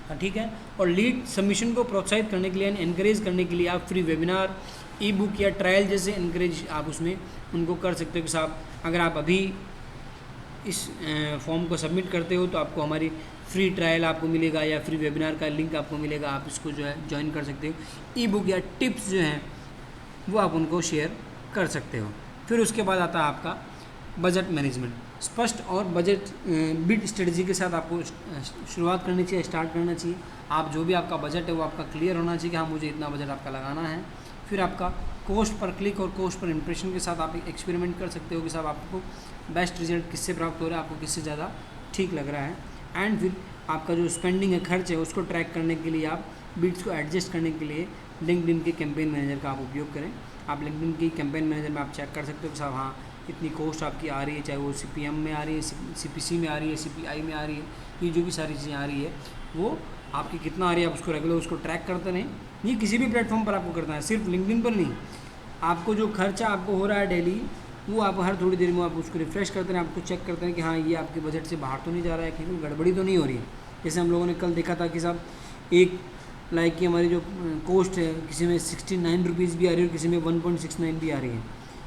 हाँ, ठीक है। और लीड सबमिशन को प्रोत्साहित करने के लिए, एनकरेज करने के लिए आप फ्री वेबिनार, ई बुक या ट्रायल जैसे एनकरेज आप उसमें उनको कर सकते हो कि साहब अगर आप अभी इस फॉर्म को सबमिट करते हो तो आपको हमारी फ्री ट्रायल आपको मिलेगा या फ्री वेबिनार का लिंक आपको मिलेगा, आप इसको जो है ज्वाइन कर सकते हो। ई बुक या टिप्स जो हैं वो आप उनको शेयर कर सकते हो। फिर उसके बाद आता है आपका बजट मैनेजमेंट। स्पष्ट और बजट बिड स्ट्रेटजी के साथ आपको शुरुआत करनी चाहिए, स्टार्ट करना चाहिए। आप जो भी आपका बजट है वो आपका क्लियर होना चाहिए कि हाँ मुझे इतना बजट आपका लगाना है। फिर आपका कॉस्ट पर क्लिक और कॉस्ट पर इंप्रेशन के साथ आप एक्सपेरिमेंट कर सकते हो कि साहब आपको बेस्ट रिजल्ट किससे प्राप्त हो रहा है, आपको किससे ज़्यादा ठीक लग रहा है। एंड फिर आपका जो स्पेंडिंग है, खर्च है, उसको ट्रैक करने के लिए आप बिड्स को एडजस्ट करने के लिए लिंक्डइन के कैंपेन मैनेजर का आप उपयोग करें। आप लिंक्डइन की कैंपेन मैनेजर में आप चेक कर सकते हो कि साहब हाँ इतनी कॉस्ट आपकी आ रही है, चाहे वो CPM में आ रही है, CPC में आ रही है, CPI में आ रही है, ये जो भी सारी चीज़ें आ रही है वो आपकी कितना आ रही है, आप उसको रेगुलर उसको ट्रैक करते रहें। ये किसी भी प्लेटफॉर्म पर आपको करना है, सिर्फ लिंक्डइन पर नहीं। आपको जो खर्चा आपको हो रहा है डेली, वो आप हर थोड़ी देर में आप उसको रिफ्रेश करते हैं, आपको चेक करते हैं कि हाँ ये आपके बजट से बाहर तो नहीं जा रहा है, कहीं गड़बड़ी तो नहीं हो रही है। जैसे हम लोगों ने कल देखा था कि साहब एक लाइक की हमारी जो कॉस्ट है, किसी में 69 रुपीज़ भी आ रही है और किसी में 1.69 भी आ रही है।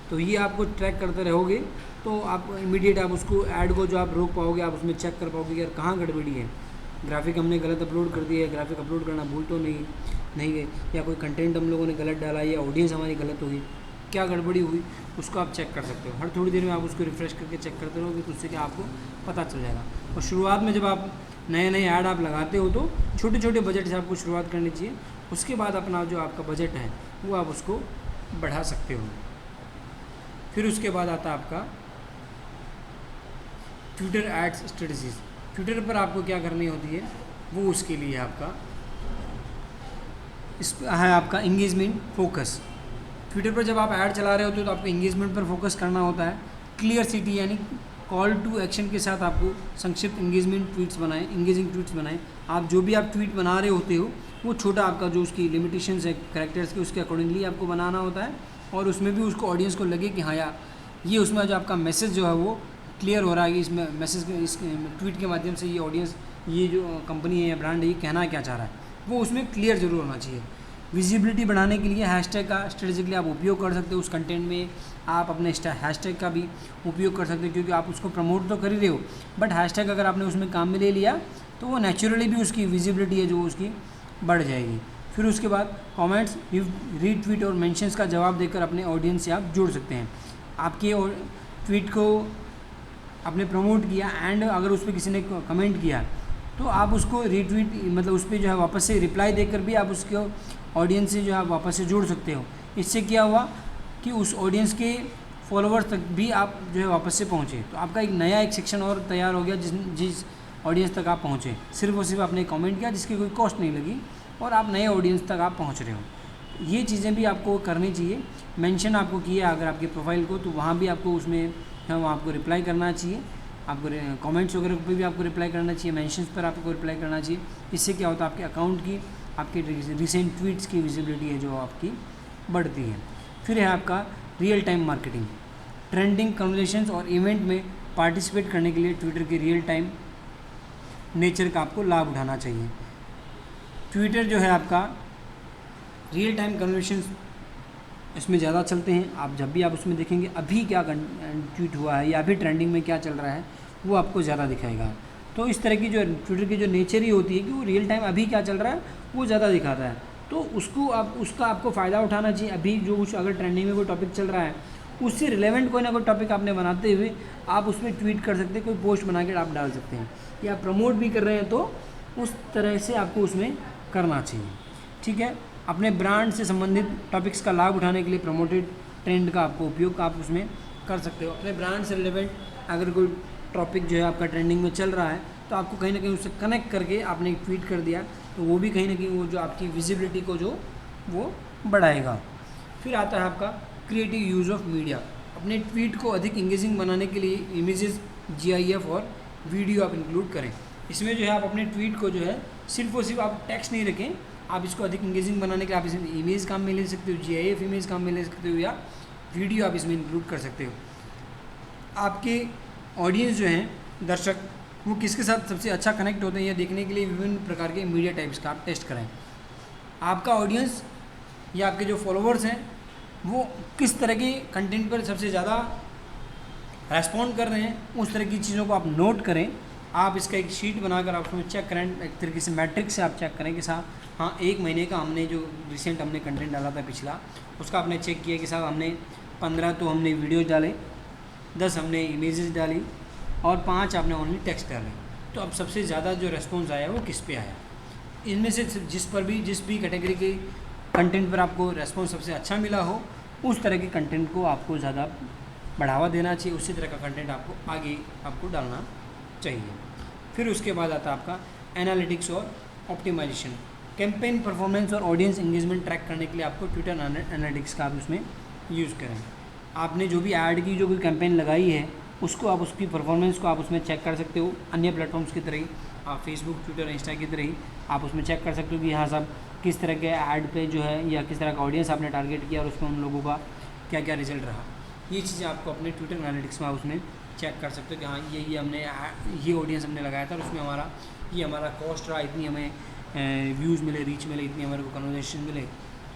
तो ये आपको ट्रैक करते रहोगे तो आप इमीडिएट आप उसको ऐड को जो आप रोक पाओगे, आप उसमें चेक कर पाओगे कि यार कहाँ गड़बड़ी है, ग्राफिक हमने गलत अपलोड कर दिया है, ग्राफिक अपलोड करना भूल तो नहीं गई, या कोई कंटेंट हम लोगों ने गलत डाला या ऑडियंस हमारी गलत होगी, क्या गड़बड़ी हुई उसको आप चेक कर सकते हो। हर थोड़ी देर में आप उसको रिफ़्रेश करके चेक करते रहोगे तो उससे क्या आपको पता चल जाएगा। और शुरुआत में जब आप नए ऐड आप लगाते हो तो छोटे छोटे बजट से आपको शुरुआत करनी चाहिए। उसके बाद अपना जो आपका बजट है वो आप उसको बढ़ा सकते हो। फिर उसके बाद आता है आपका ट्विटर एड्स स्ट्रेटजीज। ट्विटर पर आपको क्या करनी होती है वो उसके लिए आपका इस है आपका इंगेजमेंट फोकस। ट्विटर पर जब आप ऐड चला रहे होते हो तो आपको इंगेजमेंट पर फोकस करना होता है। क्लियर सिटी यानी कॉल टू एक्शन के साथ आपको संक्षिप्त इंगेजमेंट ट्वीट्स बनाएं, इंगेजिंग ट्वीट्स बनाएं। आप जो भी आप ट्वीट बना रहे होते हो वो छोटा आपका जो उसकी लिमिटेशंस है कैरेक्टर्स के, उसके अकॉर्डिंगली आपको बनाना होता है और उसमें भी उसको ऑडियंस को लगे कि हाँ यार ये उसमें जो आपका मैसेज जो है वो क्लियर हो रहा है कि इसमें मैसेज इस ट्वीट के माध्यम से ये ऑडियंस, ये जो कंपनी है या ब्रांड है, ये कहना क्या चाह रहा है, वो उसमें क्लियर ज़रूर होना चाहिए। विजिबिलिटी बढ़ाने के लिए हैशटैग का स्ट्रेटेजिकली आप उपयोग कर सकते हो। उस कंटेंट में आप अपने हैशटैग का भी उपयोग कर सकते हो क्योंकि आप उसको प्रमोट तो कर ही रहे हो, बट हैशटैग अगर आपने उसमें काम में ले लिया तो वो नेचुरली भी उसकी विजिबिलिटी है जो उसकी बढ़ जाएगी। फिर उसके बाद कमेंट्स, रीट्वीट और मेंशंस का जवाब देकर अपने ऑडियंस से आप जुड़ सकते हैं। आपके ट्वीट को आपने प्रमोट किया एंड अगर उस पर किसी ने कमेंट किया तो आप उसको रीट्वीट मतलब उस पर जो है वापस से रिप्लाई देकर भी आप उसके ऑडियंस से जो है वापस से जुड़ सकते हो। इससे क्या हुआ कि उस ऑडियंस के फॉलोअर्स तक भी आप जो है वापस से पहुँचे, तो आपका एक सेक्शन और तैयार हो गया जिस ऑडियंस तक आप पहुँचे। सिर्फ और सिर्फ आपने कमेंट किया जिसकी कोई कॉस्ट नहीं लगी और आप नए ऑडियंस तक आप पहुँच रहे हो। ये चीज़ें भी आपको करनी चाहिए। मेंशन आपको किया अगर आपके प्रोफाइल को तो वहाँ भी आपको उसमें वहाँ आपको रिप्लाई करना चाहिए। आपको कमेंट्स वगैरह पर भी आपको रिप्लाई करना चाहिए, मेंशंस पर आपको रिप्लाई करना चाहिए। इससे क्या होता है आपके अकाउंट की, आपके रिसेंट ट्वीट्स की विजिबिलिटी है जो आपकी बढ़ती है। फिर है आपका real time marketing. Trending conversations और इवेंट में पार्टिसिपेट करने के लिए ट्विटर के रियल टाइम नेचर का आपको लाभ उठाना चाहिए। ट्विटर जो है आपका रियल टाइम कन्वर्सेशंस इसमें ज़्यादा चलते हैं। आप जब भी आप उसमें देखेंगे अभी क्या ट्वीट हुआ है या अभी ट्रेंडिंग में क्या चल रहा है वो आपको ज़्यादा दिखाएगा। तो इस तरह की जो ट्विटर की जो नेचर ही होती है कि वो रियल टाइम अभी क्या चल रहा है वो ज़्यादा दिखाता है। तो उसको आप उसका आपको फ़ायदा उठाना चाहिए। अभी जो कुछ अगर ट्रेंडिंग में कोई टॉपिक चल रहा है उससे रिलेवेंट कोई ना कोई टॉपिक आपने बनाते हुए आप उसमें ट्वीट कर सकते हैं, कोई पोस्ट बना के आप डाल सकते हैं, या प्रमोट भी कर रहे हैं तो उस तरह से आपको उसमें करना चाहिए। ठीक है, अपने ब्रांड से संबंधित टॉपिक्स का लाभ उठाने के लिए प्रमोटेड ट्रेंड का आपको उपयोग आप उसमें कर सकते हो। अपने ब्रांड से रिलेवेंट अगर कोई टॉपिक जो है आपका ट्रेंडिंग में चल रहा है तो आपको कहीं ना कहीं उससे कनेक्ट करके आपने एक ट्वीट कर दिया तो वो भी कहीं ना कहीं वो जो आपकी विजिबिलिटी को जो वो बढ़ाएगा। फिर आता है आपका क्रिएटिव यूज़ ऑफ मीडिया। अपने ट्वीट को अधिक इंगेजिंग बनाने के लिए इमेजेस, GIF और वीडियो आप इंक्लूड करें। इसमें जो है आप अपने ट्वीट को जो है सिर्फ और सिर्फ आप टेक्स्ट नहीं रखें, आप इसको अधिक इंगेजिंग बनाने के लिए आप इसमें इमेज काम में ले सकते हो, GIF इमेज काम में ले सकते हो, या वीडियो आप इसमें इंक्लूड कर सकते हो। आपके ऑडियंस जो हैं, दर्शक, वो किसके साथ सबसे अच्छा कनेक्ट होते हैं यह देखने के लिए विभिन्न प्रकार के मीडिया टाइप्स का आप टेस्ट करें। आपका ऑडियंस या आपके जो फॉलोअर्स हैं वो किस तरह के कंटेंट पर सबसे ज़्यादा रेस्पॉन्ड कर रहे हैं, उस तरह की चीज़ों को आप नोट करें। आप इसका एक शीट बनाकर आप उसमें चेक करें, एक तरीके से मैट्रिक्स से आप चेक करें कि साहब हाँ 1 महीने का हमने जो रिसेंट हमने कंटेंट डाला था पिछला, उसका आपने चेक किया कि साहब हमने 15 तो हमने वीडियो डाले, 10 हमने इमेजेस डाली और 5 आपने ओनली टेक्स्ट डाले। तो अब सबसे ज़्यादा जो रेस्पॉन्स आया वो किस पे आया? इनमें से जिस भी कैटेगरी के कंटेंट पर आपको रेस्पॉन्स सबसे अच्छा मिला हो उस तरह के कंटेंट को आपको ज़्यादा बढ़ावा देना चाहिए, उसी तरह का कंटेंट आपको आगे आपको डालना चाहिए। फिर उसके बाद आता है आपका एनालिटिक्स और ऑप्टिमाइजेशन। कैंपेन परफॉर्मेंस और ऑडियंस एंगेजमेंट ट्रैक करने के लिए आपको ट्विटर एनालिटिक्स का आप उसमें यूज़ करें। आपने जो भी ऐड की, जो भी कैंपेन लगाई है उसको आप उसकी परफॉर्मेंस को आप उसमें चेक कर सकते हो। अन्य प्लेटफॉर्म्स की तरह ही आप फेसबुक, ट्विटर, इंस्टा की तरह ही आप उसमें चेक कर सकते हो कि हाँ साहब किस तरह के ऐड पे जो है या किस तरह का ऑडियंस आपने टारगेट किया और उसमें उन लोगों का क्या क्या रिजल्ट रहा। ये चीज़ें आपको अपने ट्विटर एनालिटिक्स में आप उसमें चेक कर सकते हो कि हाँ ये हमने ये ऑडियंस हमने लगाया था और उसमें हमारा कॉस्ट रहा, इतनी हमें व्यूज़ मिले, रीच मिले, इतनी हमारे को कन्वर्सेशन मिले।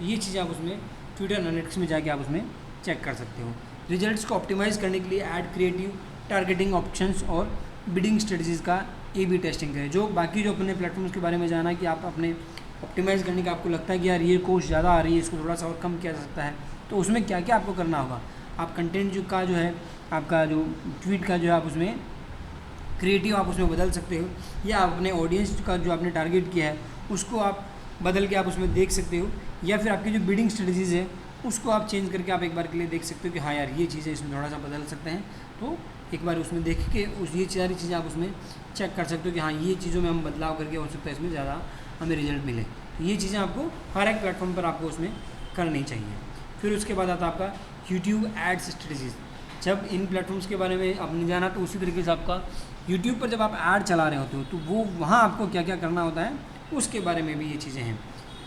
ये चीज़ें आप उसमें ट्विटर एनालिटिक्स में जाके आप उसमें चेक कर सकते हो। रिजल्ट्स को ऑप्टिमाइज़ करने के लिए ऐड क्रिएटिव टारगेटिंग ऑप्शंस और बिडिंग स्ट्रेटजीज़ का A/B टेस्टिंग करें। जो बाकी जो अपने प्लेटफॉर्म्स के बारे में जाना कि आप अपने ऑप्टिमाइज़ करने का आपको लगता है कि यार ये कॉस्ट ज़्यादा आ रही है, इसको थोड़ा सा और कम किया जा सकता है, तो उसमें क्या क्या आपको करना होगा। आप कंटेंट जो है आपका जो ट्वीट का जो है आप उसमें क्रिएटिव आप उसमें बदल सकते हो, या आप अपने ऑडियंस का जो आपने टारगेट किया है उसको आप बदल के आप उसमें देख सकते हो, या फिर आपकी जो बिडिंग स्ट्रेटजीज़ है उसको आप चेंज करके आप एक बार के लिए देख सकते हो कि हाँ यार ये चीज़ें इसमें थोड़ा सा बदल सकते हैं। तो एक बार उसमें देख के ये सारी चीज़ें आप उसमें चेक कर सकते हो कि हाँ ये चीज़ों में हम बदलाव करके हो सकता है इसमें ज़्यादा हमें रिजल्ट मिले। ये चीज़ें आपको हर एक प्लेटफॉर्म पर आपको उसमें करनी चाहिए। फिर उसके बाद आता है आपका यूट्यूब एड्स स्ट्रेटजीज। जब इन प्लेटफॉर्म्स के बारे में आपने जाना तो उसी तरीके से आपका यूट्यूब पर जब आप ऐड चला रहे होते हो तो वो वहाँ आपको क्या क्या करना होता है उसके बारे में भी ये चीज़ें हैं।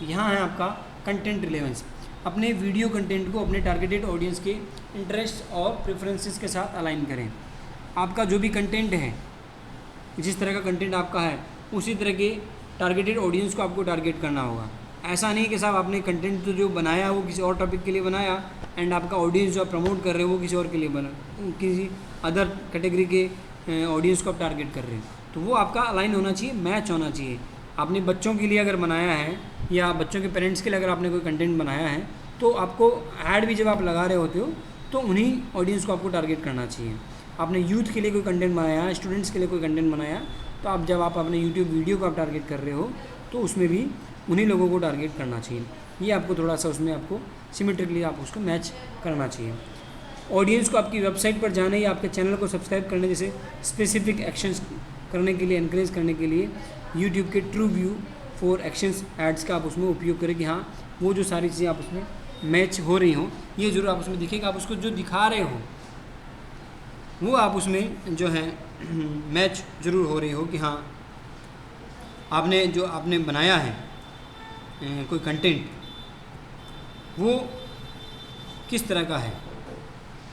यहाँ है आपका कंटेंट रिलेवेंस। अपने वीडियो कंटेंट को अपने टारगेटेड ऑडियंस के इंटरेस्ट और प्रेफरेंसेस के साथ अलाइन करें। आपका जो भी कंटेंट है, जिस तरह का कंटेंट आपका है उसी तरह के टारगेटेड ऑडियंस को आपको टारगेट करना होगा। ऐसा नहीं कि साहब आपने कंटेंट तो जो बनाया वो किसी और टॉपिक के लिए बनाया एंड आपका ऑडियंस जो आप प्रमोट कर रहे हो वो किसी और के लिए बना, किसी अदर कैटेगरी के ऑडियंस को आप टारगेट कर रहे हो, तो वो आपका अलाइन होना चाहिए, मैच होना चाहिए। आपने बच्चों के लिए अगर बनाया है या बच्चों के पेरेंट्स के लिए अगर आपने कोई कंटेंट बनाया है तो आपको ऐड भी जब आप लगा रहे होते हो तो उन्हीं ऑडियंस को आपको टारगेट करना चाहिए। आपने यूथ के लिए कोई कंटेंट बनाया है, स्टूडेंट्स के लिए कोई कंटेंट बनाया, तो आप जब आप अपने यूट्यूब वीडियो को आप टारगेट कर रहे हो तो उसमें भी उन्हीं लोगों को टारगेट करना चाहिए। ये आपको थोड़ा सा उसमें आपको सिमेट्रिकली आप उसको मैच करना चाहिए। ऑडियंस को आपकी वेबसाइट पर जाने या आपके चैनल को सब्सक्राइब करने जैसे स्पेसिफिक एक्शंस करने के लिए, एनकरेज करने के लिए यूट्यूब के true view for actions ads का आप उसमें उपयोग करें कि हाँ वो जो सारी चीज़ें आप उसमें मैच हो रही हों, ये ज़रूर आप उसमें दिखेगा। आप उसको जो दिखा रहे हो वो आप उसमें जो है मैच ज़रूर हो रही हो कि हाँ आपने जो आपने बनाया है कोई कंटेंट वो किस तरह का है।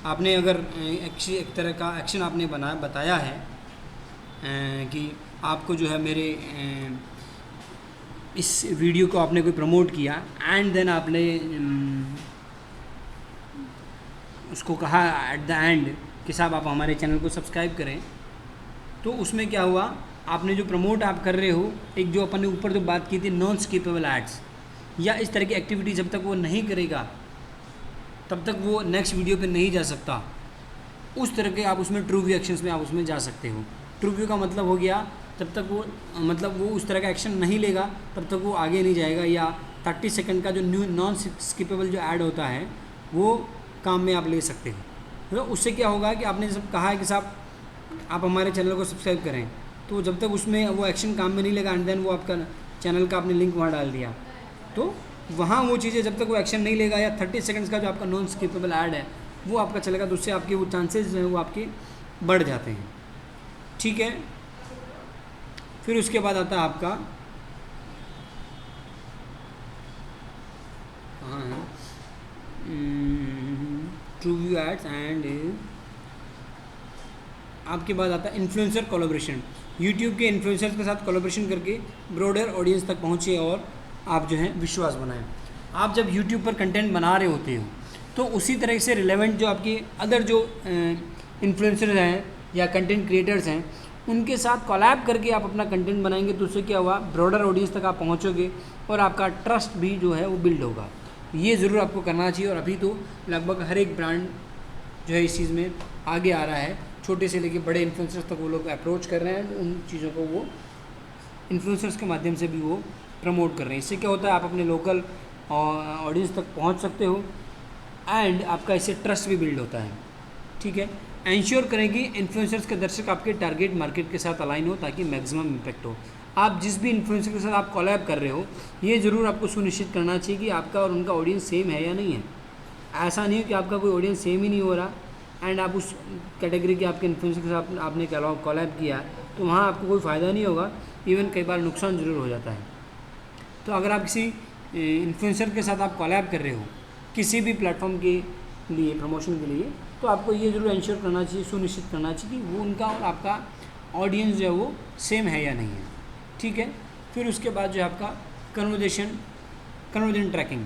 आपने अगर एक तरह का एक्शन आपने बताया है कि आपको जो है मेरे इस वीडियो को आपने कोई प्रमोट किया एंड देन आपने उसको कहा एट द एंड कि साहब आप हमारे चैनल को सब्सक्राइब करें, तो उसमें क्या हुआ, आपने जो प्रमोट आप कर रहे हो, एक जो अपन ने ऊपर जो बात की थी नॉन स्किपेबल एड्स या इस तरह की एक्टिविटी जब तक वो नहीं करेगा तब तक वो नेक्स्ट वीडियो पे नहीं जा सकता। उस तरह के आप उसमें ट्रू व्यू एक्शंस में आप उसमें जा सकते हो। ट्रू व्यू का मतलब हो गया जब तक वो मतलब वो उस तरह का एक्शन नहीं लेगा तब तक वो आगे नहीं जाएगा, या 30 सेकंड का जो न्यू नॉन स्किपेबल जो ऐड होता है वो काम में आप ले सकते हो। तो उससे क्या होगा कि आपने जब कहा है कि साहब आप हमारे चैनल को सब्सक्राइब करें, तो जब तक उसमें वो एक्शन काम में नहीं लगा एंड देन वो आपका चैनल का आपने लिंक वहाँ डाल दिया, तो वहाँ वो चीज़ें जब तक वो एक्शन नहीं लेगा या 30 सेकंड्स का जो आपका नॉन स्किपेबल ऐड है वो आपका चलेगा, तो उससे आपके वो चांसेस जो हैं वो आपके बढ़ जाते हैं। ठीक है, फिर उसके बाद आता है आपका ट्रू व्यू एड्स एंड आपके बाद आता है इन्फ्लुएंसर कोलैबोरेशन। यूट्यूब के इन्फ्लुएंसर्स के साथ कोलैबोरेशन करके ब्रॉडर ऑडियंस तक पहुँचे और आप जो है विश्वास बनाएं। आप जब यूट्यूब पर कंटेंट बना रहे होते हो तो उसी तरह से रिलेवेंट जो आपके अदर जो इन्फ्लुएंसर्स हैं या कंटेंट क्रिएटर्स हैं उनके साथ कोलैब करके आप अपना कंटेंट बनाएंगे, तो उससे क्या हुआ, ब्रॉडर ऑडियंस तक आप पहुंचोगे और आपका ट्रस्ट भी जो है वो बिल्ड होगा। ये ज़रूर आपको करना चाहिए, और अभी तो लगभग हर एक ब्रांड जो है इस चीज़ में आगे आ रहा है। छोटे से लेके बड़े इन्फ्लुएंसर्स तक वो लोग अप्रोच कर रहे हैं, उन चीज़ों को वो इन्फ्लुएंसर्स के माध्यम से भी वो प्रमोट कर रहे हैं। इससे क्या होता है, आप अपने लोकल ऑडियंस तक पहुंच सकते हो एंड आपका इससे ट्रस्ट भी बिल्ड होता है। ठीक है, एंश्योर करें कि इन्फ्लुएंसर्स के दर्शक आपके टारगेट मार्केट के साथ अलाइन हो ताकि मैक्सिमम इम्पैक्ट हो। आप जिस भी इन्फ्लुएंसर के साथ आप कोलैब कर रहे हो ये ज़रूर आपको सुनिश्चित करना चाहिए कि आपका और उनका ऑडियंस सेम है या नहीं है। ऐसा नहीं हो कि आपका कोई ऑडियंस सेम ही नहीं हो रहा एंड आप उस कैटेगरी के आपके इन्फ्लुएंसर के साथ आपने कोलैब किया तो वहाँ आपको कोई फ़ायदा नहीं होगा, इवन कई बार नुकसान ज़रूर हो जाता है। तो अगर आप किसी इन्फ्लुएंसर के साथ आप कोलैब कर रहे हो किसी भी प्लेटफॉर्म के लिए प्रमोशन के लिए, तो आपको ये ज़रूर इंश्योर करना चाहिए, सुनिश्चित करना चाहिए कि वो उनका और आपका ऑडियंस जो है वो सेम है या नहीं है। ठीक है, फिर उसके बाद जो है आपका कन्वर्जन ट्रैकिंग।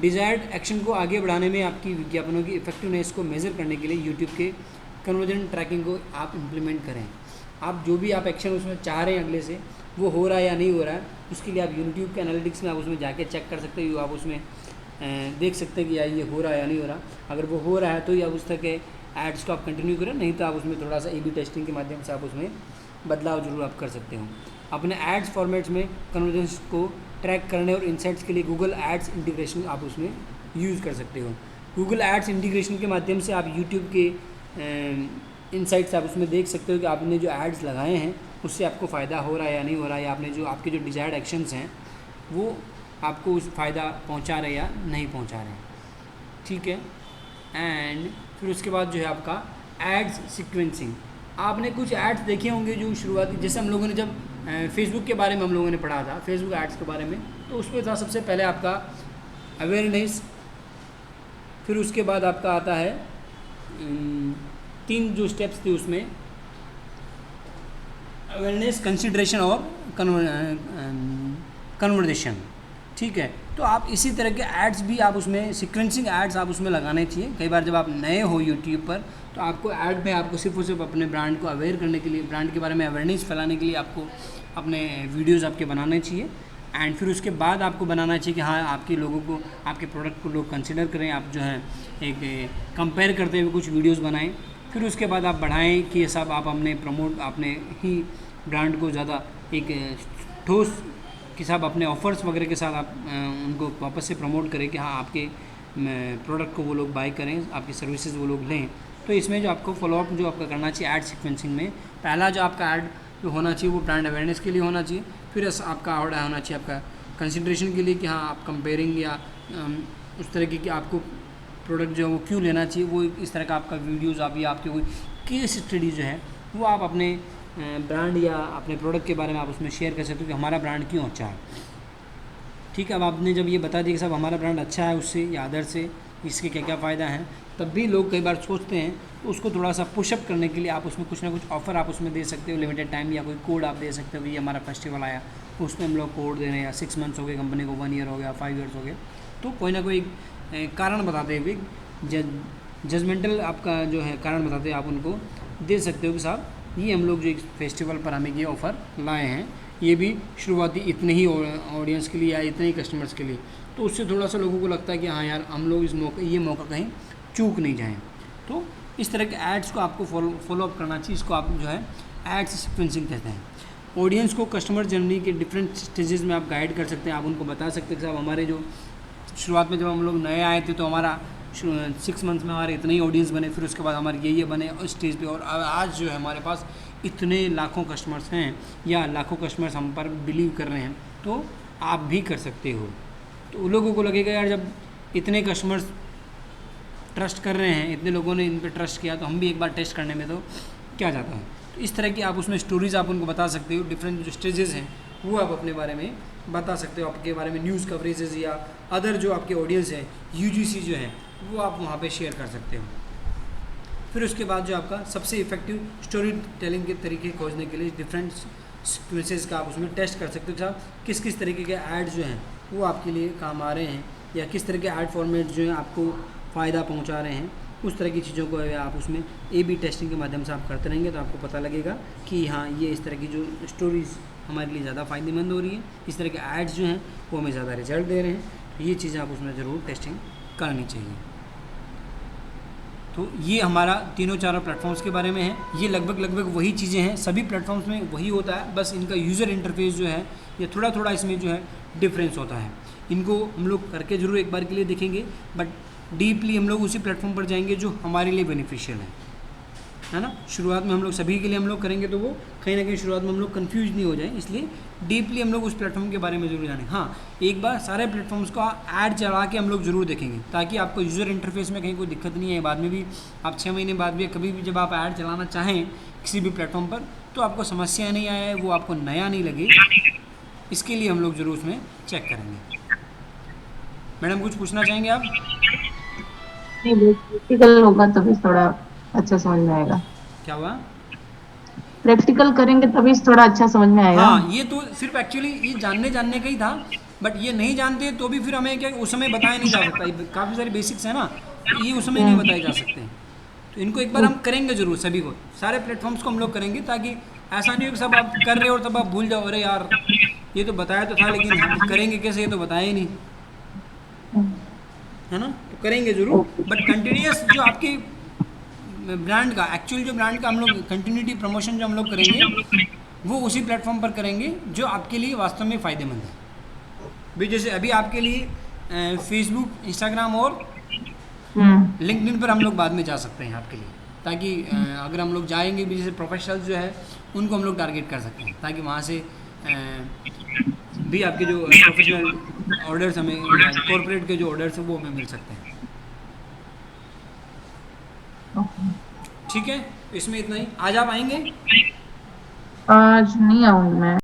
डिज़ायर्ड एक्शन को आगे बढ़ाने में आपकी विज्ञापनों की इफेक्टिवनेस को मेज़र करने के लिए यूट्यूब के कन्वर्जन ट्रैकिंग को आप इम्प्लीमेंट करें। आप जो भी आप एक्शन उसमें चाह रहे हैं अगले से वो हो रहा है या नहीं हो रहा है, उसके लिए आप यूट्यूब के एनालिटिक्स में आप उसमें जाके चेक कर सकते हो, आप उसमें देख सकते हैं कि यार ये हो रहा है या नहीं हो रहा। अगर वो हो रहा है तो या उस तरह के एड्स को आप कंटिन्यू करें, नहीं तो आप उसमें थोड़ा सा A/B टेस्टिंग के माध्यम से आप उसमें बदलाव जरूर आप कर सकते हो। अपने एड्स फॉर्मेट्स में कन्वर्जेंस को ट्रैक करने और इंसाइट्स के लिए गूगल एड्स इंटीग्रेशन आप उसमें यूज़ कर सकते हो। गूगल एड्स इंटीग्रेशन के माध्यम से आप यूट्यूब के इंसाइट्स आप उसमें देख सकते हो कि आपने जो एड्स लगाए हैं उससे आपको फ़ायदा हो रहा है या नहीं हो रहा है, या आपने जो आपके जो डिज़ायर्ड एक्शंस हैं वो आपको उस फ़ायदा पहुंचा रहे या नहीं पहुंचा रहे। ठीक है, एंड फिर उसके बाद जो है आपका एड्स सीक्वेंसिंग। आपने कुछ एड्स देखे होंगे जो शुरुआती, जैसे हम लोगों ने जब फेसबुक के बारे में हम लोगों ने पढ़ा था, फेसबुक एड्स के बारे में, तो उसमें था सबसे पहले आपका अवेयरनेस, फिर उसके बाद आपका आता है 3 जो स्टेप्स थे उसमें अवेयरनेस, कंसिडरेशन और कन्वर्जेशन। ठीक है, तो आप इसी तरह के एड्स भी आप उसमें सीक्वेंसिंग एड्स आप उसमें लगाने चाहिए। कई बार जब आप नए हो यूट्यूब पर तो आपको ऐड में आपको सिर्फ और सिर्फ अपने ब्रांड को अवेयर करने के लिए, ब्रांड के बारे में अवेयरनेस फैलाने के लिए आपको अपने वीडियोस आपके बनाने चाहिए। एंड फिर उसके बाद आपको बनाना चाहिए कि हाँ आपके लोगों को, आपके प्रोडक्ट को लोग कंसिडर करें, आप जो है एक कंपेयर करते हुए कुछ वीडियोज़ बनाएँ। फिर उसके बाद आप बढ़ाएँ कि ये सब आप अपने प्रमोट, अपने ही ब्रांड को ज़्यादा एक ठोस कि साहब अपने ऑफ़र्स वगैरह के साथ आप उनको वापस से प्रमोट करें कि हाँ आपके प्रोडक्ट को वो लोग बाय करें, आपकी सर्विसेज वो लोग लें। तो इसमें जो आपको फॉलोअप जो आपका करना चाहिए ऐड सीक्वेंसिंग में, पहला जो आपका ऐड जो होना चाहिए वो ब्रांड अवेयरनेस के लिए होना चाहिए। फिर आपका ऐड होना चाहिए आपका कंसिडरेशन के लिए कि हाँ आप कंपेयरिंग या उस तरह की कि आपको प्रोडक्ट जो है वो क्यों लेना चाहिए, वो इस तरह का आपका वीडियोज़ आप या आपकी कोई केस स्टडी जो है वो आप अपने ब्रांड या अपने प्रोडक्ट के बारे में आप उसमें शेयर कर सकते हो कि हमारा ब्रांड क्यों अच्छा है। ठीक है, अब आपने जब ये बता दिया कि साहब हमारा ब्रांड अच्छा है उससे या अदर से, इसके क्या क्या फ़ायदा हैं, तब भी लोग कई बार सोचते हैं, तो उसको थोड़ा सा पुशअप करने के लिए आप उसमें कुछ ना कुछ ऑफ़र आप उसमें दे सकते हो, लिमिटेड टाइम या कोई कोड आप दे सकते हो कि ये हमारा फेस्टिवल आया उसमें हम लोग कोड दे रहे हैं, या 6 मंथ्स हो गए कंपनी को, 1 ईयर हो गया, 5 ईयर्स हो गए, तो कोई ना कोई कारण बताते हुए जजमेंटल आपका जो है कारण बताते हैं, आप उनको दे सकते हो कि साहब ये हम लोग जो एक फेस्टिवल पर हमें ये ऑफ़र लाए हैं, ये भी शुरुआती इतने ही ऑडियंस के लिए या इतने ही कस्टमर्स के लिए, तो उससे थोड़ा सा लोगों को लगता है कि हाँ यार हम लोग ये मौका कहीं चूक नहीं जाएँ। तो इस तरह के एड्स को आपको फॉलो अप करना चाहिए। इसको आप जो है एड्स सीक्वेंसिंग कहते हैं। ऑडियंस को कस्टमर जर्नी के डिफरेंट स्टेजेस में आप गाइड कर सकते हैं। आप उनको बता सकते हैं कि साहब हमारे जो शुरुआत में जब हम लोग नए आए थे तो हमारा 6 मंथ्स में हमारे इतने ही ऑडियंस बने, फिर उसके बाद हमारे ये बने उस स्टेज पे, और आज जो है हमारे पास इतने लाखों कस्टमर्स हैं या लाखों कस्टमर्स हम पर बिलीव कर रहे हैं, तो आप भी कर सकते हो। तो उन लोगों को लगेगा यार जब इतने कस्टमर्स ट्रस्ट कर रहे हैं, इतने लोगों ने इन पर ट्रस्ट किया, तो हम भी एक बार टेस्ट करने में तो क्या जाता है। तो इस तरह की आप उसमें स्टोरीज़ आप उनको बता सकते हो। डिफरेंट जो स्टेजेस हैं वो आप अपने बारे में बता सकते हो, आपके बारे में न्यूज़ कवरेजेस या अदर जो आपके ऑडियंस है यूजीसी जो है वो आप वहाँ पे शेयर कर सकते हो। फिर उसके बाद जो आपका सबसे इफेक्टिव स्टोरी टेलिंग के तरीके खोजने के लिए डिफरेंट सीक्वेंसेस का आप उसमें टेस्ट कर सकते हो कि आप किस किस तरीके के ऐड जो हैं वो आपके लिए काम आ रहे हैं, या किस तरह के ऐड फॉर्मेट जो हैं आपको फ़ायदा पहुंचा रहे हैं। उस तरह की चीज़ों को आप उसमें A/B टेस्टिंग के माध्यम से आप करते रहेंगे तो आपको पता लगेगा कि हाँ ये इस तरह की जो स्टोरीज़ हमारे लिए ज़्यादा फ़ायदेमंद हो रही है, इस तरह के एड्स जो हैं वो हमें ज़्यादा रिजल्ट दे रहे हैं। तो ये चीज़ें आप उसमें ज़रूर टेस्टिंग करनी चाहिए। तो ये हमारा तीनों चारों प्लेटफॉर्म्स के बारे में है। ये लगभग वही चीज़ें हैं, सभी प्लेटफॉर्म्स में वही होता है, बस इनका यूज़र इंटरफेस जो है ये थोड़ा इसमें जो है डिफरेंस होता है। इनको हम लोग करके ज़रूर एक बार के लिए देखेंगे, बट डीपली हम लोग उसी प्लेटफॉर्म पर जाएंगे जो हमारे लिए बेनिफिशियल है ना। शुरुआत में हम लोग सभी के लिए हम लोग करेंगे तो वो कहीं ना कहीं शुरुआत में हम लोग कंफ्यूज नहीं हो जाए, इसलिए डीपली हम लोग उस प्लेटफॉर्म के बारे में ज़रूर जानें। हाँ, एक बार सारे प्लेटफॉर्म्स का ऐड चला के हम लोग ज़रूर देखेंगे ताकि आपको यूज़र इंटरफेस में कहीं कोई दिक्कत नहीं है। बाद में भी आप 6 महीने बाद भी कभी भी जब आप ऐड चलाना चाहें किसी भी प्लेटफॉर्म पर तो आपको समस्या नहीं आए, वो आपको नया नहीं लगे, इसके लिए हम लोग ज़रूर उसमें चेक करेंगे। मैडम कुछ पूछना चाहेंगे आप? प्रैक्टिकल होगा तभी थोड़ा अच्छा समझ में आएगा। क्या हुआ? प्रैक्टिकल करेंगे तभी थोड़ा अच्छा समझ में आएगा। हाँ, ये तो सिर्फ एक्चुअली ये जानने का ही था, बट ये नहीं जानते तो भी फिर हमें क्या उस समय बताया नहीं जा सकता। काफ़ी सारे बेसिक्स हैं ना, तो ये उस समय नहीं बताए जा सकते हैं। तो इनको एक बार हम करेंगे ज़रूर, सभी को, सारे प्लेटफॉर्म्स को हम लोग करेंगे, ताकि ऐसा नहीं हो कि सब आप कर रहे हो और तब आप भूल जाओ, अरे यार ये तो बताया तो था लेकिन हम करेंगे कैसे, ये तो बताया ही नहीं, है ना। तो करेंगे ज़रूर, बट कंटिन्यूस जो आपकी ब्रांड का एक्चुअल जो ब्रांड का हम लोग कंटिन्यूटी प्रमोशन जो हम लोग करेंगे वो उसी प्लेटफॉर्म पर करेंगे जो आपके लिए वास्तव में फ़ायदेमंद है। भी जैसे अभी आपके लिए फेसबुक, इंस्टाग्राम और लिंक्डइन पर हम लोग बाद में जा सकते हैं आपके लिए, ताकि अगर हम लोग जाएंगे भी, जैसे प्रोफेशनल्स जो है उनको हम लोग टारगेट कर सकते हैं, ताकि वहाँ से भी आपके जो प्रोफेशनल ऑर्डर्स हमें, कॉर्पोरेट के जो ऑर्डर्स हैं वो हमें मिल सकते हैं। ठीक है, इसमें इतना ही। आज आप आएंगे? आज नहीं आऊंगी मैं।